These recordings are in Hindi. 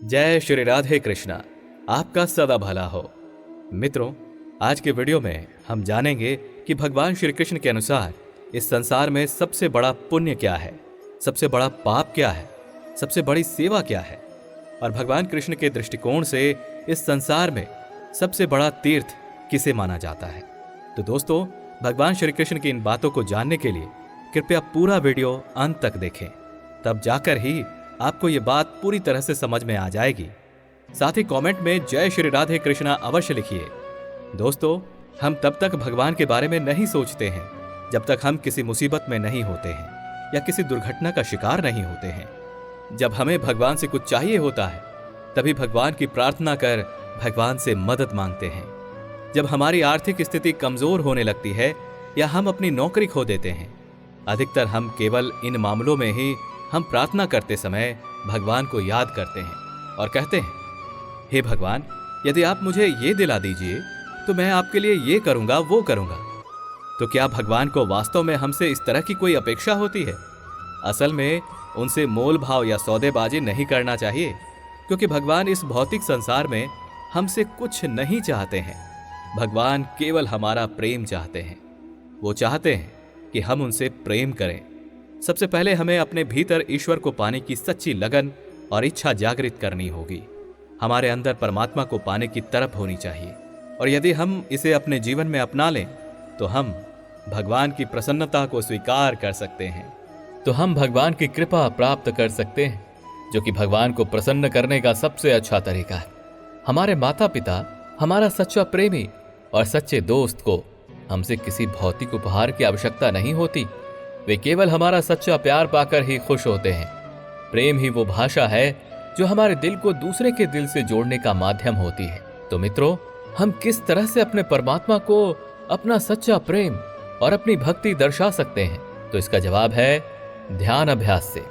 जय श्री राधे कृष्णा। आपका सदा भला हो। मित्रों, आज के वीडियो में हम जानेंगे कि भगवान श्री कृष्ण के अनुसार इस संसार में सबसे बड़ा पुण्य क्या है, सबसे बड़ा पाप क्या है, सबसे बड़ी सेवा क्या है, और भगवान कृष्ण के दृष्टिकोण से इस संसार में सबसे बड़ा तीर्थ किसे माना जाता है। तो दोस्तों, भगवान श्री कृष्ण की इन बातों को जानने के लिए कृपया पूरा वीडियो अंत तक देखें, तब जाकर ही आपको ये बात पूरी तरह से समझ में आ जाएगी। साथ ही कमेंट में जय श्री राधे कृष्णा अवश्य लिखिए। दोस्तों, हम तब तक भगवान के बारे में नहीं सोचते हैं जब तक हम किसी मुसीबत में नहीं होते हैं या किसी दुर्घटना का शिकार नहीं होते हैं। जब हमें भगवान से कुछ चाहिए होता है तभी भगवान की प्रार्थना कर भगवान से मदद मांगते हैं। जब हमारी आर्थिक स्थिति कमजोर होने लगती है या हम अपनी नौकरी खो देते हैं, अधिकतर हम केवल इन मामलों में ही हम प्रार्थना करते समय भगवान को याद करते हैं और कहते हैं, हे भगवान, यदि आप मुझे ये दिला दीजिए तो मैं आपके लिए ये करूंगा, वो करूंगा। तो क्या भगवान को वास्तव में हमसे इस तरह की कोई अपेक्षा होती है? असल में उनसे मोल भाव या सौदेबाजी नहीं करना चाहिए, क्योंकि भगवान इस भौतिक संसार में हमसे कुछ नहीं चाहते हैं। भगवान केवल हमारा प्रेम चाहते हैं। वो चाहते हैं कि हम उनसे प्रेम करें। सबसे पहले हमें अपने भीतर ईश्वर को पाने की सच्ची लगन और इच्छा जागृत करनी होगी। हमारे अंदर परमात्मा को पाने की तड़प होनी चाहिए, और यदि हम इसे अपने जीवन में अपना लें तो हम भगवान की प्रसन्नता को स्वीकार कर सकते हैं। तो हम भगवान की कृपा प्राप्त कर सकते हैं, जो कि भगवान को प्रसन्न करने का सबसे अच्छा तरीका है। हमारे माता पिता, हमारा सच्चा प्रेमी और सच्चे दोस्त को हमसे किसी भौतिक उपहार की आवश्यकता नहीं होती। वे केवल हमारा सच्चा प्यार पाकर ही खुश होते हैं। प्रेम ही वो भाषा है जो हमारे दिल को दूसरे के दिल से जोड़ने का माध्यम होती है। तो मित्रों, हम किस तरह से अपने परमात्मा को अपना सच्चा प्रेम और अपनी भक्ति दर्शा सकते हैं? तो इसका जवाब है ध्यान अभ्यास से।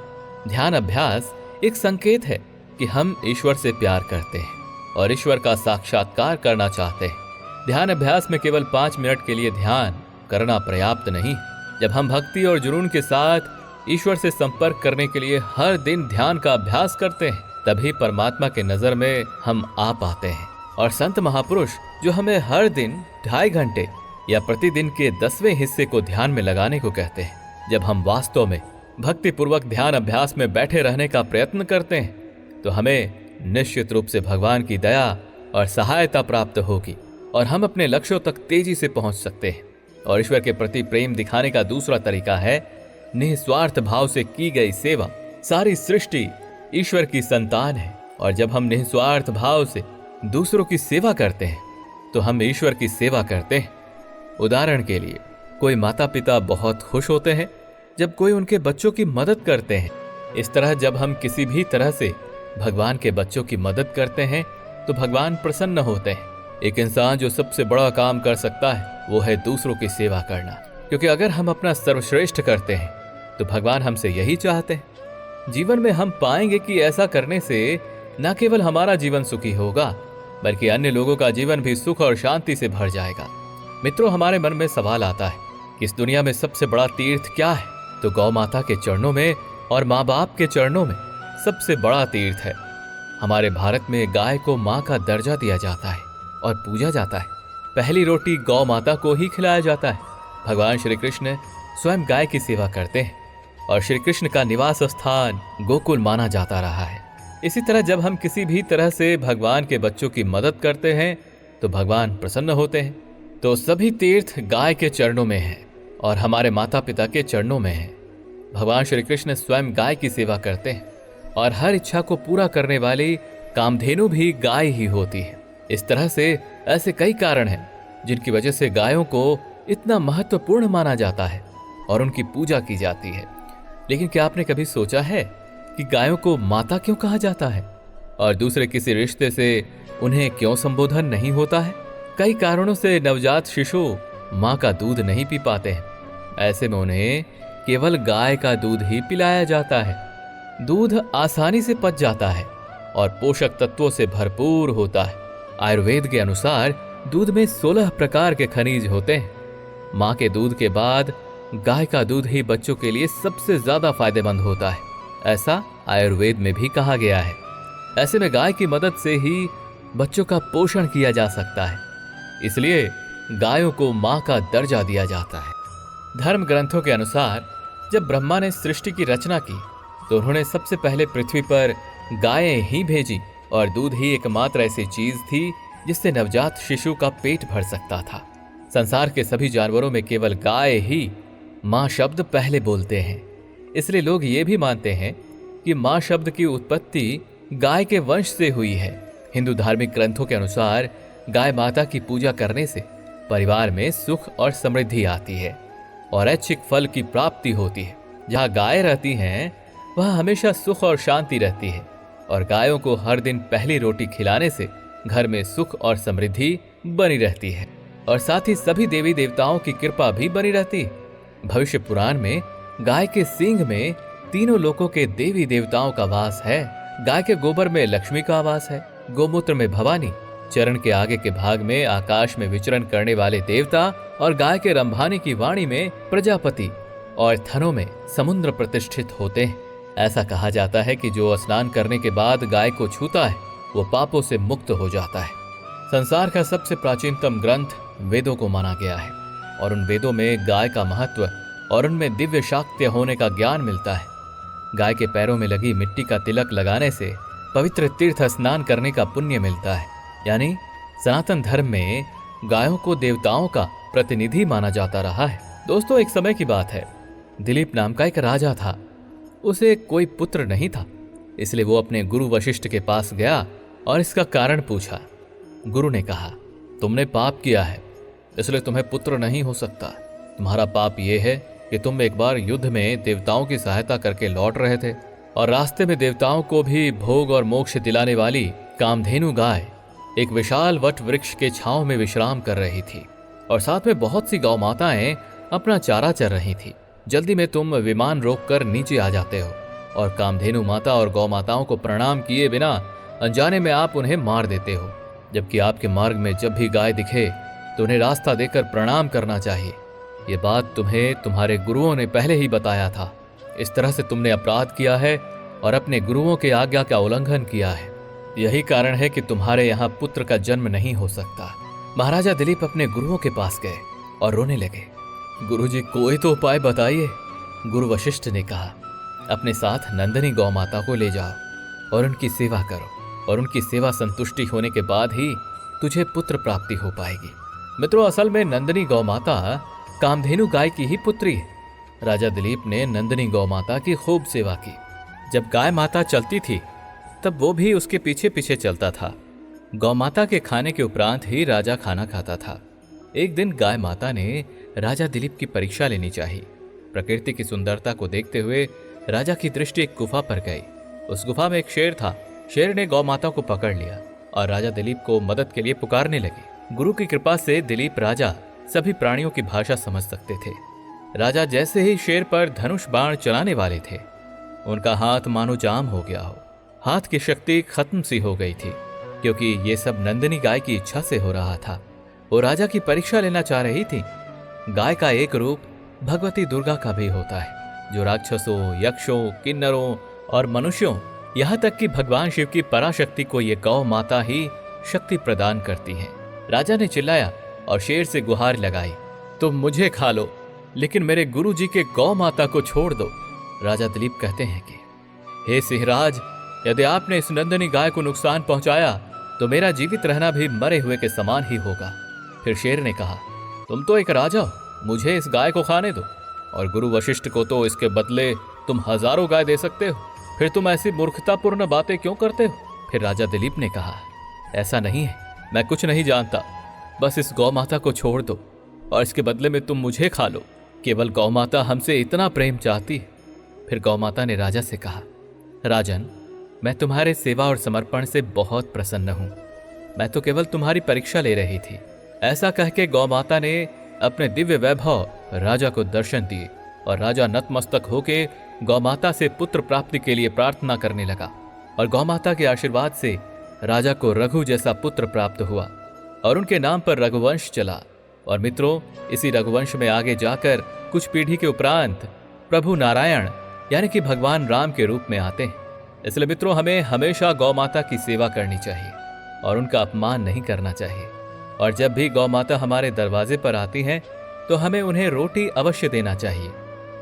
ध्यान अभ्यास एक संकेत है कि हम ईश्वर से प्यार करते हैं और ईश्वर का साक्षात्कार करना चाहते हैं। ध्यान अभ्यास में केवल 5 मिनट के लिए ध्यान करना पर्याप्त नहीं। जब हम भक्ति और जुनून के साथ ईश्वर से संपर्क करने के लिए हर दिन ध्यान का अभ्यास करते हैं, तभी परमात्मा के नजर में हम आ पाते हैं। और संत महापुरुष जो हमें हर दिन 2.5 घंटे या प्रतिदिन के 10वें हिस्से को ध्यान में लगाने को कहते हैं। जब हम वास्तव में भक्ति पूर्वक ध्यान अभ्यास में बैठे रहने का प्रयत्न करते हैं तो हमें निश्चित रूप से भगवान की दया और सहायता प्राप्त होगी और हम अपने लक्ष्यों तक तेजी से पहुंच सकते हैं। और ईश्वर के प्रति प्रेम दिखाने का दूसरा तरीका है निस्वार्थ भाव से की गई सेवा। सारी सृष्टि ईश्वर की संतान है, और जब हम निस्वार्थ भाव से दूसरों की सेवा करते हैं तो हम ईश्वर की सेवा करते हैं। उदाहरण के लिए, कोई माता पिता बहुत खुश होते हैं जब कोई उनके बच्चों की मदद करते हैं। इस तरह जब हम किसी भी तरह से भगवान के बच्चों की मदद करते हैं तो भगवान प्रसन्न होते हैं। एक इंसान जो सबसे बड़ा काम कर सकता है वो है दूसरों की सेवा करना, क्योंकि अगर हम अपना सर्वश्रेष्ठ करते हैं तो भगवान हमसे यही चाहते हैं। जीवन में हम पाएंगे कि ऐसा करने से न केवल हमारा जीवन सुखी होगा, बल्कि अन्य लोगों का जीवन भी सुख और शांति से भर जाएगा। मित्रों, हमारे मन में सवाल आता है कि इस दुनिया में सबसे बड़ा तीर्थ क्या है? तो गौ माता के चरणों में और माँ बाप के चरणों में सबसे बड़ा तीर्थ है। हमारे भारत में गाय को माँ का दर्जा दिया जाता है और पूजा जाता है। पहली रोटी गौ माता को ही खिलाया जाता है। भगवान श्री कृष्ण स्वयं गाय की सेवा करते हैं और श्री कृष्ण का निवास स्थान गोकुल माना जाता रहा है। इसी तरह जब हम किसी भी तरह से भगवान के बच्चों की मदद करते हैं तो भगवान प्रसन्न होते हैं। तो सभी तीर्थ गाय के चरणों में है और हमारे माता पिता के चरणों में है। भगवान श्री कृष्ण स्वयं गाय की सेवा करते हैं और हर इच्छा को पूरा करने वाली कामधेनु भी गाय ही होती है। इस तरह से ऐसे कई कारण हैं जिनकी वजह से गायों को इतना महत्वपूर्ण माना जाता है और उनकी पूजा की जाती है। लेकिन क्या आपने कभी सोचा है कि गायों को माता क्यों कहा जाता है और दूसरे किसी रिश्ते से उन्हें क्यों संबोधन नहीं होता है? कई कारणों से नवजात शिशु माँ का दूध नहीं पी पाते हैं। ऐसे में उन्हें केवल गाय का दूध ही पिलाया जाता है। दूध आसानी से पच जाता है और पोषक तत्वों से भरपूर होता है। आयुर्वेद के अनुसार दूध में 16 प्रकार के खनिज होते हैं। माँ के दूध के बाद गाय का दूध ही बच्चों के लिए सबसे ज्यादा फायदेमंद होता है, ऐसा आयुर्वेद में भी कहा गया है। ऐसे में गाय की मदद से ही बच्चों का पोषण किया जा सकता है, इसलिए गायों को मां का दर्जा दिया जाता है। धर्म ग्रंथों के अनुसार जब ब्रह्मा ने सृष्टि की रचना की तो उन्होंने सबसे पहले पृथ्वी पर गायें ही भेजी, और दूध ही एकमात्र ऐसी चीज थी जिससे नवजात शिशु का पेट भर सकता था। संसार के सभी जानवरों में केवल गाय ही मां शब्द पहले बोलते हैं, इसलिए लोग ये भी मानते हैं कि मां शब्द की उत्पत्ति गाय के वंश से हुई है। हिंदू धार्मिक ग्रंथों के अनुसार गाय माता की पूजा करने से परिवार में सुख और समृद्धि आती है और ऐच्छिक फल की प्राप्ति होती है। जहाँ गाय रहती हैं वहाँ हमेशा सुख और शांति रहती है, और गायों को हर दिन पहली रोटी खिलाने से घर में सुख और समृद्धि बनी रहती है, और साथ ही सभी देवी देवताओं की कृपा भी बनी रहती है। भविष्य पुराण में गाय के सींग में तीनों लोकों के देवी देवताओं का वास है। गाय के गोबर में लक्ष्मी का वास है, गोमूत्र में भवानी, चरण के आगे के भाग में आकाश में विचरण करने वाले देवता, और गाय के रंभाने की वाणी में प्रजापति, और थनों में समुद्र प्रतिष्ठित होते हैं। ऐसा कहा जाता है कि जो स्नान करने के बाद गाय को छूता है वो पापों से मुक्त हो जाता है। संसार का सबसे प्राचीनतम ग्रंथ वेदों को माना गया है, और उन वेदों में गाय का महत्व और उनमें दिव्य शाक्त्य होने का ज्ञान मिलता है। गाय के पैरों में लगी मिट्टी का तिलक लगाने से पवित्र तीर्थ स्नान करने का पुण्य मिलता है। यानी सनातन धर्म में गायों को देवताओं का प्रतिनिधि माना जाता रहा है। दोस्तों, एक समय की बात है, दिलीप नाम का एक राजा था। उसे कोई पुत्र नहीं था, इसलिए वो अपने गुरु वशिष्ठ के पास गया और इसका कारण पूछा। गुरु ने कहा, तुमने पाप किया है, इसलिए तुम्हें पुत्र नहीं हो सकता। तुम्हारा पाप यह है कि तुम एक बार युद्ध में देवताओं की सहायता करके लौट रहे थे, और रास्ते में देवताओं को भी भोग और मोक्ष दिलाने वाली कामधेनु गाय एक विशाल वट वृक्ष के छांव में विश्राम कर रही थी, और साथ में बहुत सी गौ माताएं अपना चारा चर रही थी। जल्दी में तुम विमान रोककर नीचे आ जाते हो, और कामधेनु माता और गौ माताओं को प्रणाम किए बिना अनजाने में आप उन्हें मार देते हो। जबकि आपके मार्ग में जब भी गाय दिखे तो उन्हें रास्ता देकर प्रणाम करना चाहिए। ये बात तुम्हें तुम्हारे गुरुओं ने पहले ही बताया था। इस तरह से तुमने अपराध किया है और अपने गुरुओं के आज्ञा का उल्लंघन किया है। यही कारण है कि तुम्हारे यहाँ पुत्र का जन्म नहीं हो सकता। महाराजा दिलीप अपने गुरुओं के पास गए और रोने लगे। गुरुजी, कोई तो उपाय बताइए। गुरु वशिष्ठ ने कहा, अपने साथ नंदिनी गौ माता को ले जाओ और उनकी सेवा करो, और उनकी सेवा संतुष्टि होने के बाद ही तुझे पुत्र प्राप्ति हो पाएगी। मित्रों, असल में नंदिनी गौ माता कामधेनु गाय की ही पुत्री है। राजा दिलीप ने नंदिनी गौ माता की खूब सेवा की। जब गाय माता चलती थी तब वो भी उसके पीछे पीछे चलता था। गौ माता के खाने के उपरांत ही राजा खाना खाता था। एक दिन गाय माता ने राजा दिलीप की परीक्षा लेनी चाहिए। प्रकृति की सुंदरता को देखते हुए राजा की दृष्टि एक गुफा पर गई। उस गुफा में एक शेर था। शेर ने गौ माता को पकड़ लिया और राजा दिलीप को मदद के लिए पुकारने लगे। गुरु की कृपा से दिलीप राजा सभी प्राणियों की भाषा समझ सकते थे। राजा जैसे ही शेर पर धनुष बाण चलाने वाले थे, उनका हाथ मानो जाम हो गया हो। हाथ की शक्ति खत्म सी हो गई थी, क्योंकि ये सब नंदिनी गाय की इच्छा से हो रहा था। वो राजा की परीक्षा लेना चाह रही थी। गाय का एक रूप भगवती दुर्गा का भी होता है, जो राक्षसों, यक्षों, किन्नरों और मनुष्यों, यहाँ तक कि भगवान शिव की पराशक्ति को ये गौ माता ही शक्ति प्रदान करती है। राजा ने चिल्लाया और शेर से गुहार लगाई, तुम मुझे खा लो, लेकिन मेरे गुरु जी के गौ माता को छोड़ दो। राजा दिलीप कहते हैं कि हे सिंहराज, यदि आपने इस नंदिनी गाय को नुकसान पहुंचाया तो मेरा जीवित रहना भी मरे हुए के समान ही होगा। फिर शेर ने कहा, तुम तो एक राजा हो, मुझे इस गाय को खाने दो, और गुरु वशिष्ठ को तो इसके बदले तुम हजारों गाय दे सकते हो। फिर तुम ऐसी मूर्खतापूर्ण बातें क्यों करते हो? फिर राजा दिलीप ने कहा, ऐसा नहीं है, मैं कुछ नहीं जानता, बस इस गौ माता को छोड़ दो और इसके बदले में तुम मुझे खा लो। केवल गौ माता हमसे इतना प्रेम चाहती है। फिर गौ माता ने राजा से कहा, राजन, मैं तुम्हारे सेवा और समर्पण से बहुत प्रसन्न हूं। मैं तो केवल तुम्हारी परीक्षा ले रही थी। ऐसा कह के गौ माता ने अपने दिव्य वैभव राजा को दर्शन दिए, और राजा नतमस्तक होके गौ माता से पुत्र प्राप्ति के लिए प्रार्थना करने लगा, और गौ माता के आशीर्वाद से राजा को रघु जैसा पुत्र प्राप्त हुआ, और उनके नाम पर रघुवंश चला। और मित्रों, इसी रघुवंश में आगे जाकर कुछ पीढ़ी के उपरांत प्रभु नारायण यानी कि भगवान राम के रूप में आते हैं। इसलिए मित्रों, हमें हमेशा गौ माता की सेवा करनी चाहिए और उनका अपमान नहीं करना चाहिए। और जब भी गौ माता हमारे दरवाजे पर आती हैं तो हमें उन्हें रोटी अवश्य देना चाहिए,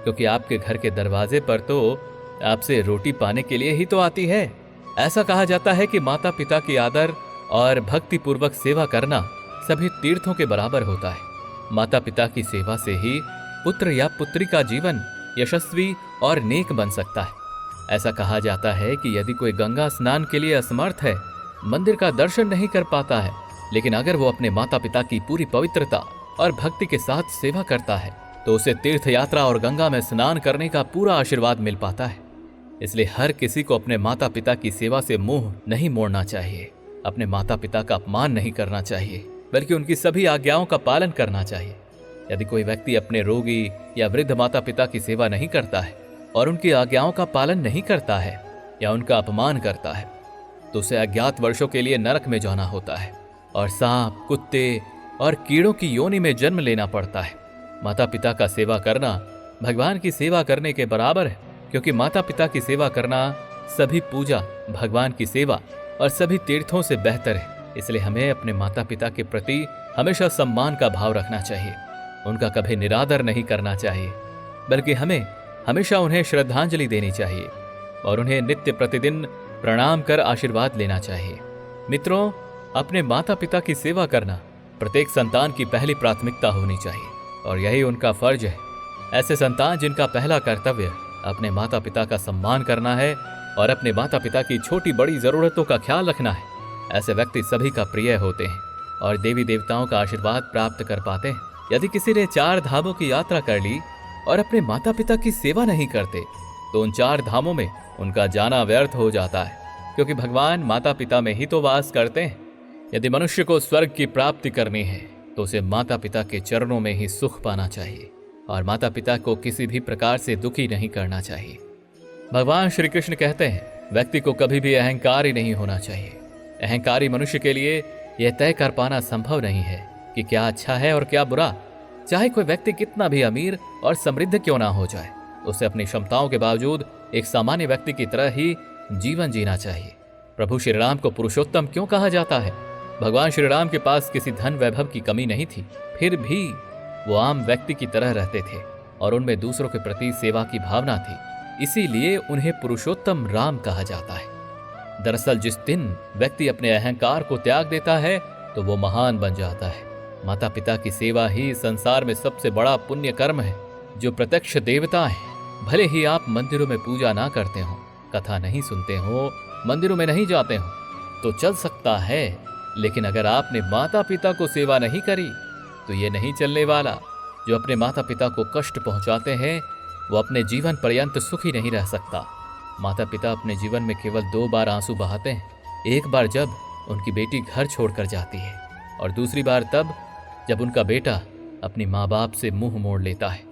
क्योंकि आपके घर के दरवाजे पर तो आपसे रोटी पाने के लिए ही तो आती है। ऐसा कहा जाता है कि माता पिता की आदर और भक्ति पूर्वक सेवा करना सभी तीर्थों के बराबर होता है। माता पिता की सेवा से ही पुत्र या पुत्री का जीवन यशस्वी और नेक बन सकता है। ऐसा कहा जाता है कि यदि कोई गंगा स्नान के लिए असमर्थ है, मंदिर का दर्शन नहीं कर पाता है, लेकिन अगर वो अपने माता पिता की पूरी पवित्रता और भक्ति के साथ सेवा करता है तो उसे तीर्थ यात्रा और गंगा में स्नान करने का पूरा आशीर्वाद मिल पाता है। इसलिए हर किसी को अपने माता पिता की सेवा से मुंह नहीं मोड़ना चाहिए, अपने माता पिता का अपमान नहीं करना चाहिए, बल्कि उनकी सभी आज्ञाओं का पालन करना चाहिए। यदि कोई व्यक्ति अपने रोगी या वृद्ध माता पिता की सेवा नहीं करता है और उनकी आज्ञाओं का पालन नहीं करता है या उनका अपमान करता है तो उसे अज्ञात वर्षों के लिए नरक में जाना होता है और सांप, कुत्ते और कीड़ों की योनि में जन्म लेना पड़ता है। माता पिता का सेवा करना भगवान की सेवा करने के बराबर है, क्योंकि माता पिता की सेवा करना सभी पूजा, भगवान की सेवा और सभी तीर्थों से बेहतर है। इसलिए हमें अपने माता पिता के प्रति हमेशा सम्मान का भाव रखना चाहिए, उनका कभी निरादर नहीं करना चाहिए, बल्कि हमें हमेशा उन्हें श्रद्धांजलि देनी चाहिए और उन्हें नित्य प्रतिदिन प्रणाम कर आशीर्वाद लेना चाहिए। मित्रों, अपने माता पिता की सेवा करना प्रत्येक संतान की पहली प्राथमिकता होनी चाहिए और यही उनका फर्ज है। ऐसे संतान जिनका पहला कर्तव्य अपने माता पिता का सम्मान करना है और अपने माता पिता की छोटी बड़ी जरूरतों का ख्याल रखना है, ऐसे व्यक्ति सभी का प्रिय होते हैं और देवी देवताओं का आशीर्वाद प्राप्त कर पाते हैं। यदि किसी ने 4 धामों की यात्रा कर ली और अपने माता पिता की सेवा नहीं करते तो उन 4 धामों में उनका जाना व्यर्थ हो जाता है, क्योंकि भगवान माता पिता में ही तो वास करते हैं। यदि मनुष्य को स्वर्ग की प्राप्ति करनी है तो उसे माता पिता के चरणों में ही सुख पाना चाहिए और माता पिता को किसी भी प्रकार से दुखी नहीं करना चाहिए। भगवान श्री कृष्ण कहते हैं, व्यक्ति को कभी भी अहंकारी नहीं होना चाहिए। अहंकारी मनुष्य के लिए यह तय कर पाना संभव नहीं है कि क्या अच्छा है और क्या बुरा। चाहे कोई व्यक्ति कितना भी अमीर और समृद्ध क्यों ना हो जाए, उसे अपनी क्षमताओं के बावजूद एक सामान्य व्यक्ति की तरह ही जीवन जीना चाहिए। प्रभु श्री राम को पुरुषोत्तम क्यों कहा जाता है? भगवान श्री राम के पास किसी धन वैभव की कमी नहीं थी, फिर भी वो आम व्यक्ति की तरह रहते थे और उनमें दूसरों के प्रति सेवा की भावना थी, इसीलिए उन्हें पुरुषोत्तम राम कहा जाता है। दरअसल जिस दिन व्यक्ति अपने अहंकार को त्याग देता है तो वो महान बन जाता है। माता पिता की सेवा ही संसार में सबसे बड़ा पुण्य कर्म है। जो प्रत्यक्ष देवता है, भले ही आप मंदिरों में पूजा ना करते हो, कथा नहीं सुनते हो, मंदिरों में नहीं जाते हो तो चल सकता है, लेकिन अगर आपने माता पिता को सेवा नहीं करी तो ये नहीं चलने वाला। जो अपने माता पिता को कष्ट पहुंचाते हैं वो अपने जीवन पर्यंत सुखी नहीं रह सकता। माता पिता अपने जीवन में केवल 2 बार आंसू बहाते हैं, एक बार जब उनकी बेटी घर छोड़कर जाती है और दूसरी बार तब जब उनका बेटा अपनी माँ बाप से मुंह मोड़ लेता है।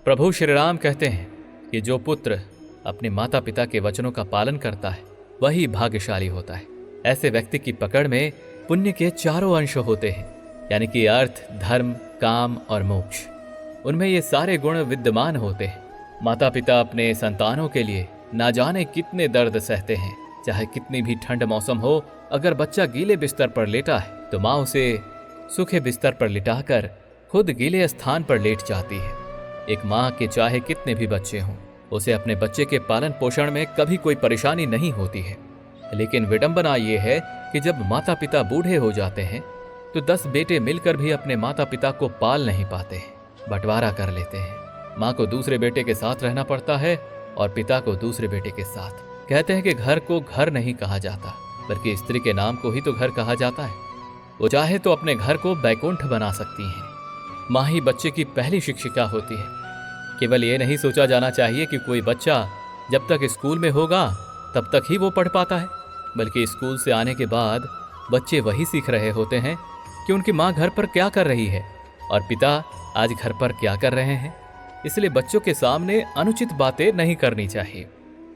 प्रभु श्री राम कहते हैं कि जो पुत्र अपने माता पिता के वचनों का पालन करता है वही भाग्यशाली होता है। ऐसे व्यक्ति की पकड़ में पुण्य के 4 अंश होते हैं, यानी कि अर्थ, धर्म, काम और मोक्ष। उनमें ये सारे गुण विद्यमान होते हैं। माता पिता अपने संतानों के लिए ना जाने कितने दर्द सहते हैं। चाहे कितनी भी ठंड मौसम हो, अगर बच्चा गीले बिस्तर पर लेटा है तो माँ उसे सूखे बिस्तर पर लिटाकर खुद गीले स्थान पर लेट जाती है। एक माँ के चाहे कितने भी बच्चे हों, उसे अपने बच्चे के पालन पोषण में कभी कोई परेशानी नहीं होती है। लेकिन विडंबना ये है कि जब माता पिता बूढ़े हो जाते हैं तो 10 बेटे मिलकर भी अपने माता पिता को पाल नहीं पाते हैं, बंटवारा कर लेते हैं। माँ को दूसरे बेटे के साथ रहना पड़ता है और पिता को दूसरे बेटे के साथ। कहते हैं कि घर को घर नहीं कहा जाता, बल्कि स्त्री के नाम को ही तो घर कहा जाता है। वो चाहे तो अपने घर को बैकुंठ बना सकती हैं। माँ ही बच्चे की पहली शिक्षिका होती है। केवल ये नहीं सोचा जाना चाहिए कि कोई बच्चा जब तक स्कूल में होगा तब तक ही वो पढ़ पाता है, बल्कि स्कूल से आने के बाद बच्चे वही सीख रहे होते हैं कि उनकी माँ घर पर क्या कर रही है और पिता आज घर पर क्या कर रहे हैं। इसलिए बच्चों के सामने अनुचित बातें नहीं करनी चाहिए।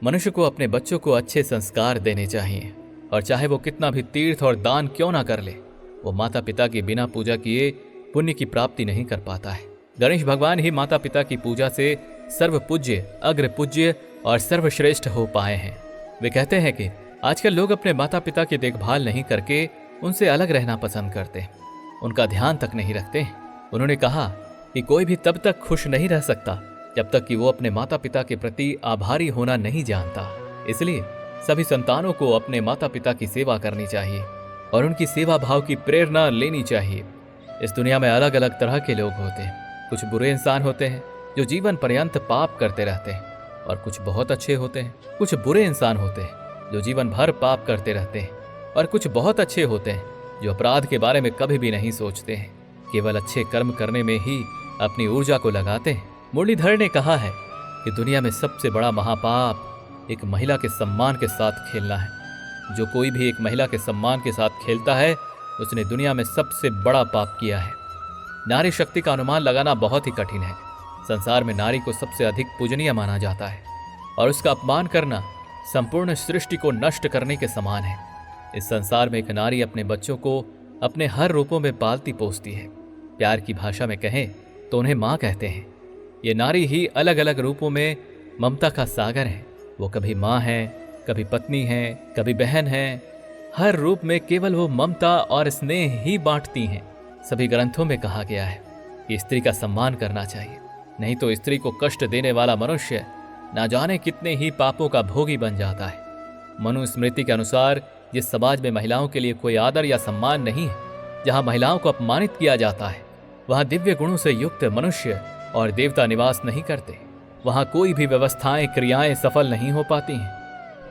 मनुष्य को अपने बच्चों को अच्छे संस्कार देने चाहिए और चाहे वो कितना भी तीर्थ और दान क्यों ना कर ले, वो माता पिता की बिना पूजा किए पुण्य की प्राप्ति नहीं कर पाता है। गणेश भगवान ही माता पिता की पूजा से सर्व पूज्य, अग्र पूज्य और सर्वश्रेष्ठ हो पाए हैं। वे कहते हैं कि आजकल लोग अपने माता पिता की देखभाल नहीं करके उनसे अलग रहना पसंद करते हैं, उनका ध्यान तक नहीं रखते। उन्होंने कहा कि कोई भी तब तक खुश नहीं रह सकता जब तक कि वो अपने माता पिता के प्रति आभारी होना नहीं जानता। इसलिए सभी संतानों को अपने माता पिता की सेवा करनी चाहिए और उनकी सेवा भाव की प्रेरणा लेनी चाहिए। इस दुनिया में अलग अलग तरह के लोग होते हैं। कुछ बुरे इंसान होते हैं जो जीवन पर्यंत पाप करते रहते हैं, और कुछ बहुत अच्छे होते हैं। कुछ बुरे इंसान होते हैं जो जीवन भर पाप करते रहते हैं, और कुछ बहुत अच्छे होते हैं जो अपराध के बारे में कभी भी नहीं सोचते हैं, केवल अच्छे कर्म करने में ही अपनी ऊर्जा को लगाते हैं। मुरलीधर ने कहा है कि दुनिया में सबसे बड़ा महापाप एक महिला के सम्मान के साथ खेलना है। जो कोई भी एक महिला के सम्मान के साथ खेलता है उसने दुनिया में सबसे बड़ा पाप किया है। नारी शक्ति का अनुमान लगाना बहुत ही कठिन है। संसार में नारी को सबसे अधिक पूजनीय माना जाता है और उसका अपमान करना संपूर्ण सृष्टि को नष्ट करने के समान है। इस संसार में एक नारी अपने बच्चों को अपने हर रूपों में पालती पोसती है। प्यार की भाषा में कहें तो उन्हें माँ कहते हैं। ये नारी ही अलग अलग रूपों में ममता का सागर है। वो कभी माँ है, कभी पत्नी है, कभी बहन है। हर रूप में केवल वो ममता और स्नेह ही बांटती हैं। सभी ग्रंथों में कहा गया है कि स्त्री का सम्मान करना चाहिए, नहीं तो स्त्री को कष्ट देने वाला मनुष्य ना जाने कितने ही पापों का भोगी बन जाता है। मनुस्मृति के अनुसार जिस समाज में महिलाओं के लिए कोई आदर या सम्मान नहीं है, जहां महिलाओं को अपमानित किया जाता है, वहां दिव्य गुणों से युक्त मनुष्य और देवता निवास नहीं करते। वहां कोई भी व्यवस्थाएं, क्रियाएं सफल नहीं हो पाती हैं।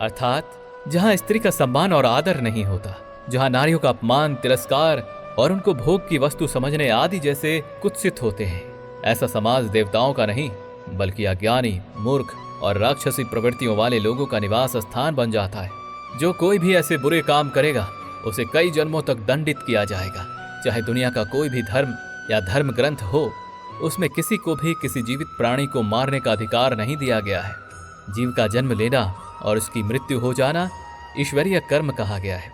अर्थात जहां स्त्री का सम्मान और आदर नहीं होता, जहां नारियों का अपमान, तिरस्कार और उनको भोग की वस्तु समझने आदि जैसे कुत्सित होते हैं, ऐसा समाज देवताओं का नहीं बल्कि अज्ञानी, मूर्ख और राक्षसी प्रवृत्तियों वाले लोगों का निवास स्थान बन जाता है। जो कोई भी ऐसे बुरे काम करेगा उसे कई जन्मों तक दंडित किया जाएगा। चाहे दुनिया का कोई भी धर्म या धर्म ग्रंथ हो, उसमें किसी को भी किसी जीवित प्राणी को मारने का अधिकार नहीं दिया गया है। जीव का जन्म लेना और उसकी मृत्यु हो जाना ईश्वरीय कर्म कहा गया है।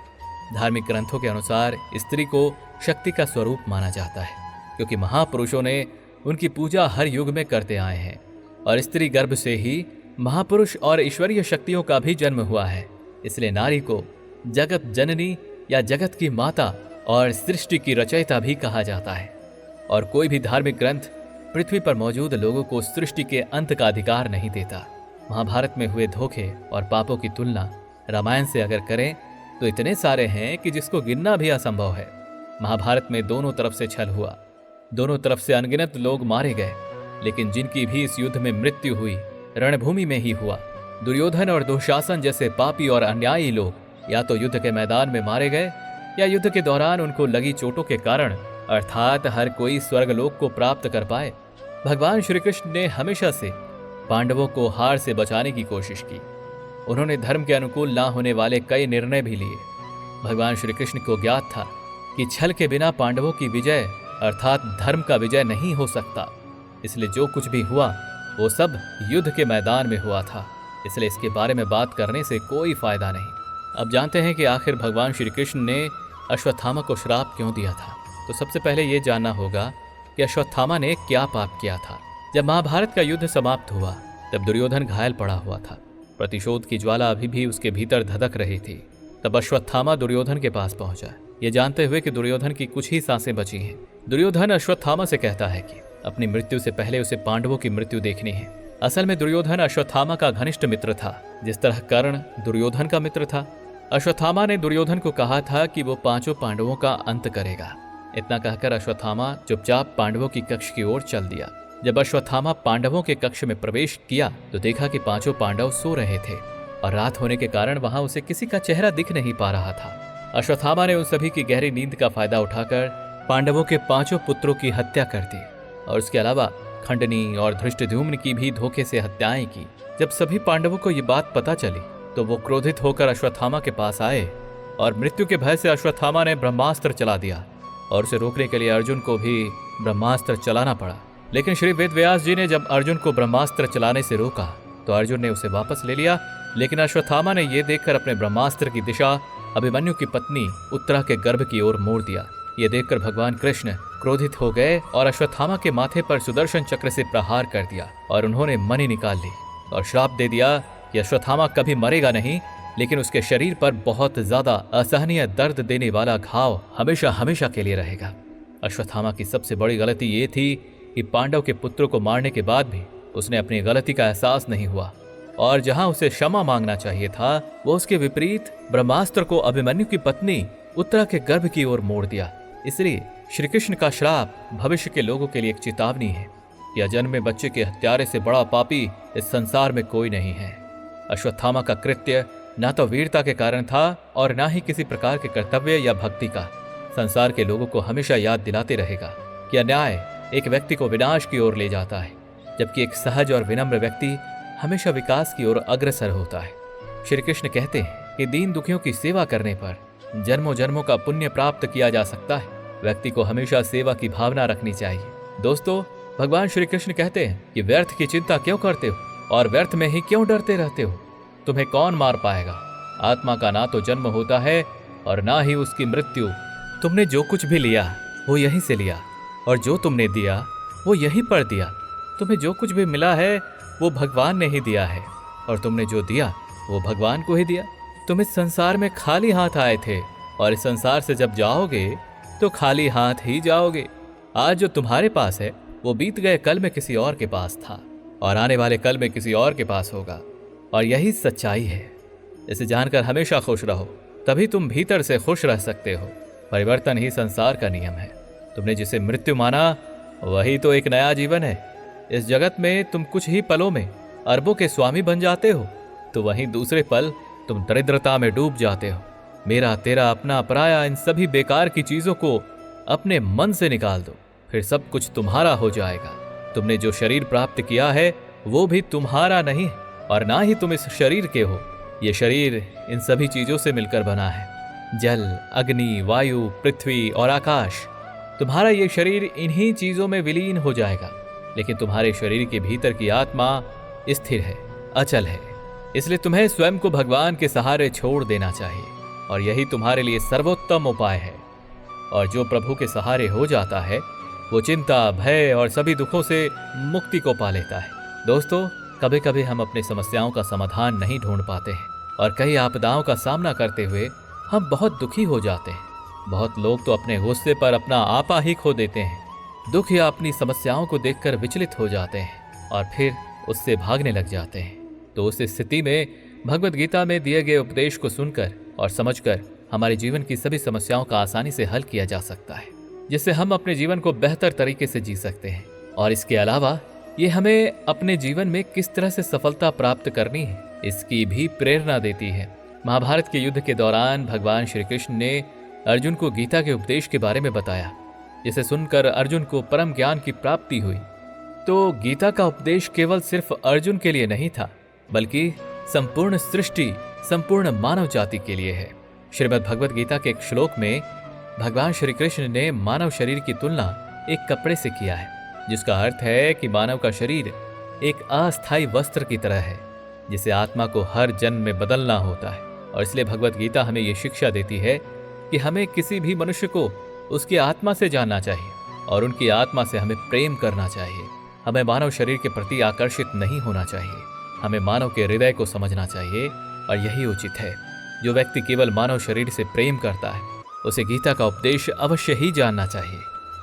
धार्मिक ग्रंथों के अनुसार स्त्री को शक्ति का स्वरूप माना जाता है, क्योंकि महापुरुषों ने उनकी पूजा हर युग में करते आए हैं और स्त्री गर्भ से ही महापुरुष और ईश्वरीय शक्तियों का भी जन्म हुआ है। इसलिए नारी को जगत जननी या जगत की माता और सृष्टि की रचयिता भी कहा जाता है। और कोई भी धार्मिक ग्रंथ पृथ्वी पर मौजूद लोगों को सृष्टि के अंत का अधिकार नहीं देता। महाभारत में हुए धोखे और पापों की तुलना रामायण से अगर करें तो इतने सारे हैं कि जिसको गिनना भी असंभव है। महाभारत में दोनों तरफ से छल हुआ, दोनों तरफ से अनगिनत लोग मारे गए, लेकिन जिनकी भी इस युद्ध में मृत्यु हुई रणभूमि में ही हुआ। दुर्योधन और दुशासन जैसे पापी और अन्यायी लोग या तो युद्ध के मैदान में मारे गए या युद्ध के दौरान उनको लगी चोटों के कारण, अर्थात हर कोई स्वर्गलोक को प्राप्त कर पाए। भगवान श्री कृष्ण ने हमेशा से पांडवों को हार से बचाने की कोशिश की। उन्होंने धर्म के अनुकूल ना होने वाले कई निर्णय भी लिए। भगवान श्री कृष्ण को ज्ञात था कि छल के बिना पांडवों की विजय अर्थात धर्म का विजय नहीं हो सकता। इसलिए जो कुछ भी हुआ वो सब युद्ध के मैदान में हुआ था। इसलिए इसके बारे में बात करने से कोई फायदा नहीं। अब जानते हैं कि आखिर भगवान श्री कृष्ण ने अश्वत्थामा को श्राप क्यों दिया था। तो सबसे पहले ये जानना होगा कि अश्वत्थामा ने क्या पाप किया था। जब महाभारत का युद्ध समाप्त हुआ तब दुर्योधन घायल पड़ा हुआ था। प्रतिशोध की ज्वाला अभी भी उसके भीतर धधक रही थी। तब अश्वत्थामा दुर्योधन के पास पहुंचा, ये जानते हुए कि दुर्योधन की कुछ ही सांसें बची हैं। दुर्योधन अश्वत्थामा से कहता है कि अपनी मृत्यु से पहले उसे पांडवों की मृत्यु देखनी है। असल में दुर्योधन अश्वत्थामा का घनिष्ठ मित्र था, जिस तरह कर्ण दुर्योधन का मित्र था। अश्वत्थामा ने दुर्योधन को कहा था कि वो 5 पांडवों का अंत करेगा। इतना कहकर अश्वत्थामा चुपचाप पांडवों की कक्ष की ओर चल दिया। जब अश्वत्थामा पांडवों के कक्ष में प्रवेश किया तो देखा कि 5 पांडव सो रहे थे और रात होने के कारण वहां उसे किसी का चेहरा दिख नहीं पा रहा था। अश्वत्थामा ने उन सभी की गहरी नींद का फायदा उठाकर पांडवों के 5 पुत्रों की हत्या कर दी और उसके अलावा खंडनी और धृष्टद्युम्न की भी धोखे से हत्याएं की। जब सभी पांडवों को ये बात पता चली तो वो क्रोधित होकर अश्वत्थामा के पास आए और मृत्यु के भय से अश्वत्थामा ने ब्रह्मास्त्र चला दिया और उसे रोकने के लिए अर्जुन को भी ब्रह्मास्त्र चलाना पड़ा। लेकिन श्री वेदव्यास जी ने जब अर्जुन को ब्रह्मास्त्र चलाने से रोका तो अर्जुन ने उसे वापस ले लिया। लेकिन अश्वत्थामा ने यह देखकर अपने ब्रह्मास्त्र की दिशा अभिमन्यु की पत्नी उत्तरा के गर्भ की ओर मोड़ दिया। ये देखकर भगवान कृष्ण क्रोधित हो गए और अश्वत्थामा के माथे पर सुदर्शन चक्र से प्रहार कर दिया और उन्होंने मणि निकाल ली और श्राप दे दिया कि अश्वत्थामा कभी मरेगा नहीं लेकिन उसके शरीर पर बहुत ज्यादा असहनीय दर्द देने वाला घाव हमेशा हमेशा के लिए रहेगा। अश्वत्थामा की सबसे बड़ी गलती ये थी कि पांडव के पुत्रों को मारने के बाद भी उसने अपनी गलती का एहसास नहीं हुआ, और जहां उसे क्षमा मांगना चाहिए था वो उसके विपरीत ब्रह्मास्त्र को अभिमन्यु की पत्नी उत्तरा के गर्भ की ओर मोड़ दिया। इसलिए श्री कृष्ण का श्राप भविष्य के लोगों के लिए एक चेतावनी है कि अजन्मे बच्चे के हत्यारे से बड़ा पापी इस संसार में कोई नहीं है। अश्वत्थामा का कृत्य न तो वीरता के कारण था और न ही किसी प्रकार के कर्तव्य या भक्ति का। संसार के लोगों को हमेशा याद दिलाते रहेगा कि अन्याय एक व्यक्ति को विनाश की ओर ले जाता है, जबकि एक सहज और विनम्र व्यक्ति हमेशा विकास की ओर अग्रसर होता है। श्री कृष्ण कहते हैं कि दीन दुखियों की सेवा करने पर जन्मों जन्मों का पुण्य प्राप्त किया जा सकता है। व्यक्ति को हमेशा सेवा की भावना रखनी चाहिए। दोस्तों, भगवान श्री कृष्ण कहते हैं कि व्यर्थ की चिंता क्यों करते हो और व्यर्थ में ही क्यों डरते रहते हो? तुम्हें कौन मार पाएगा? आत्मा का ना तो जन्म होता है और ना ही उसकी मृत्यु। तुमने जो कुछ भी लिया वो यहीं से लिया, और जो तुमने दिया वो यहीं पर दिया। तुम्हें जो कुछ भी मिला है वो भगवान ने ही दिया है, और तुमने जो दिया वो भगवान को ही दिया। तुम इस संसार में खाली हाथ आए थे, और इस संसार से जब जाओगे तो खाली हाथ ही जाओगे। आज जो तुम्हारे पास है वो बीत गए कल में किसी और के पास था, और आने वाले कल में किसी और के पास होगा, और यही सच्चाई है। इसे जानकर हमेशा खुश रहो, तभी तुम भीतर से खुश रह सकते हो। परिवर्तन ही संसार का नियम है। तुमने जिसे मृत्यु माना वही तो एक नया जीवन है। इस जगत में तुम कुछ ही पलों में अरबों के स्वामी बन जाते हो, तो वहीं दूसरे पल तुम दरिद्रता में डूब जाते हो। मेरा तेरा अपना पराया, इन सभी बेकार की चीजों को अपने मन से निकाल दो, फिर सब कुछ तुम्हारा हो जाएगा। तुमने जो शरीर प्राप्त किया है वो भी तुम्हारा नहीं है, और ना ही तुम इस शरीर के हो। ये शरीर इन सभी चीजों से मिलकर बना है। जल, अग्नि, वायु, पृथ्वी और आकाश। तुम्हारा ये शरीर इन्हीं चीजों में विलीन हो जाएगा, लेकिन तुम्हारे शरीर के भीतर की आत्मा स्थिर है, अचल है। इसलिए तुम्हें स्वयं को भगवान के सहारे छोड़ देना चाहिए, और यही तुम्हारे लिए सर्वोत्तम उपाय है। और जो प्रभु के सहारे हो जाता है वो चिंता, भय और सभी दुखों से मुक्ति को पा लेता है। दोस्तों, कभी कभी हम अपनी समस्याओं का समाधान नहीं ढूंढ पाते हैं, और कई आपदाओं का सामना करते हुए हम बहुत दुखी हो जाते हैं। बहुत लोग तो अपने गुस्से पर अपना आपा ही खो देते हैं। दुख या अपनी समस्याओं को देखकर विचलित हो जाते हैं और फिर उससे भागने लग जाते हैं। तो उस स्थिति में भगवद गीता में दिए गए उपदेश को सुनकर और समझकर हमारे जीवन की सभी समस्याओं का आसानी से हल किया जा सकता है, जिससे हम अपने जीवन को बेहतर तरीके से जी सकते हैं। और इसके अलावा ये हमें अपने जीवन में किस तरह से सफलता प्राप्त करनी है इसकी भी प्रेरणा देती है। महाभारत के युद्ध के दौरान भगवान श्री कृष्ण ने अर्जुन को गीता के उपदेश के बारे में बताया, जिसे सुनकर अर्जुन को परम ज्ञान की प्राप्ति हुई। तो गीता का उपदेश केवल सिर्फ अर्जुन के लिए नहीं था, बल्कि संपूर्ण सृष्टि, संपूर्ण मानव जाति के लिए है। श्रीमद् भगवद गीता के एक श्लोक में भगवान श्री कृष्ण ने मानव शरीर की तुलना एक कपड़े से किया है, जिसका अर्थ है कि मानव का शरीर एक अस्थायी वस्त्र की तरह है, जिसे आत्मा को हर जन्म में बदलना होता है। और इसलिए भगवद गीता हमें ये शिक्षा देती है कि हमें किसी भी मनुष्य को उसकी आत्मा से जानना चाहिए, और उनकी आत्मा से हमें प्रेम करना चाहिए। हमें मानव शरीर के प्रति आकर्षित नहीं होना चाहिए, हमें मानव के हृदय को समझना चाहिए, और यही उचित है। जो व्यक्ति केवल मानव शरीर से प्रेम करता है उसे गीता का उपदेश अवश्य ही जानना चाहिए,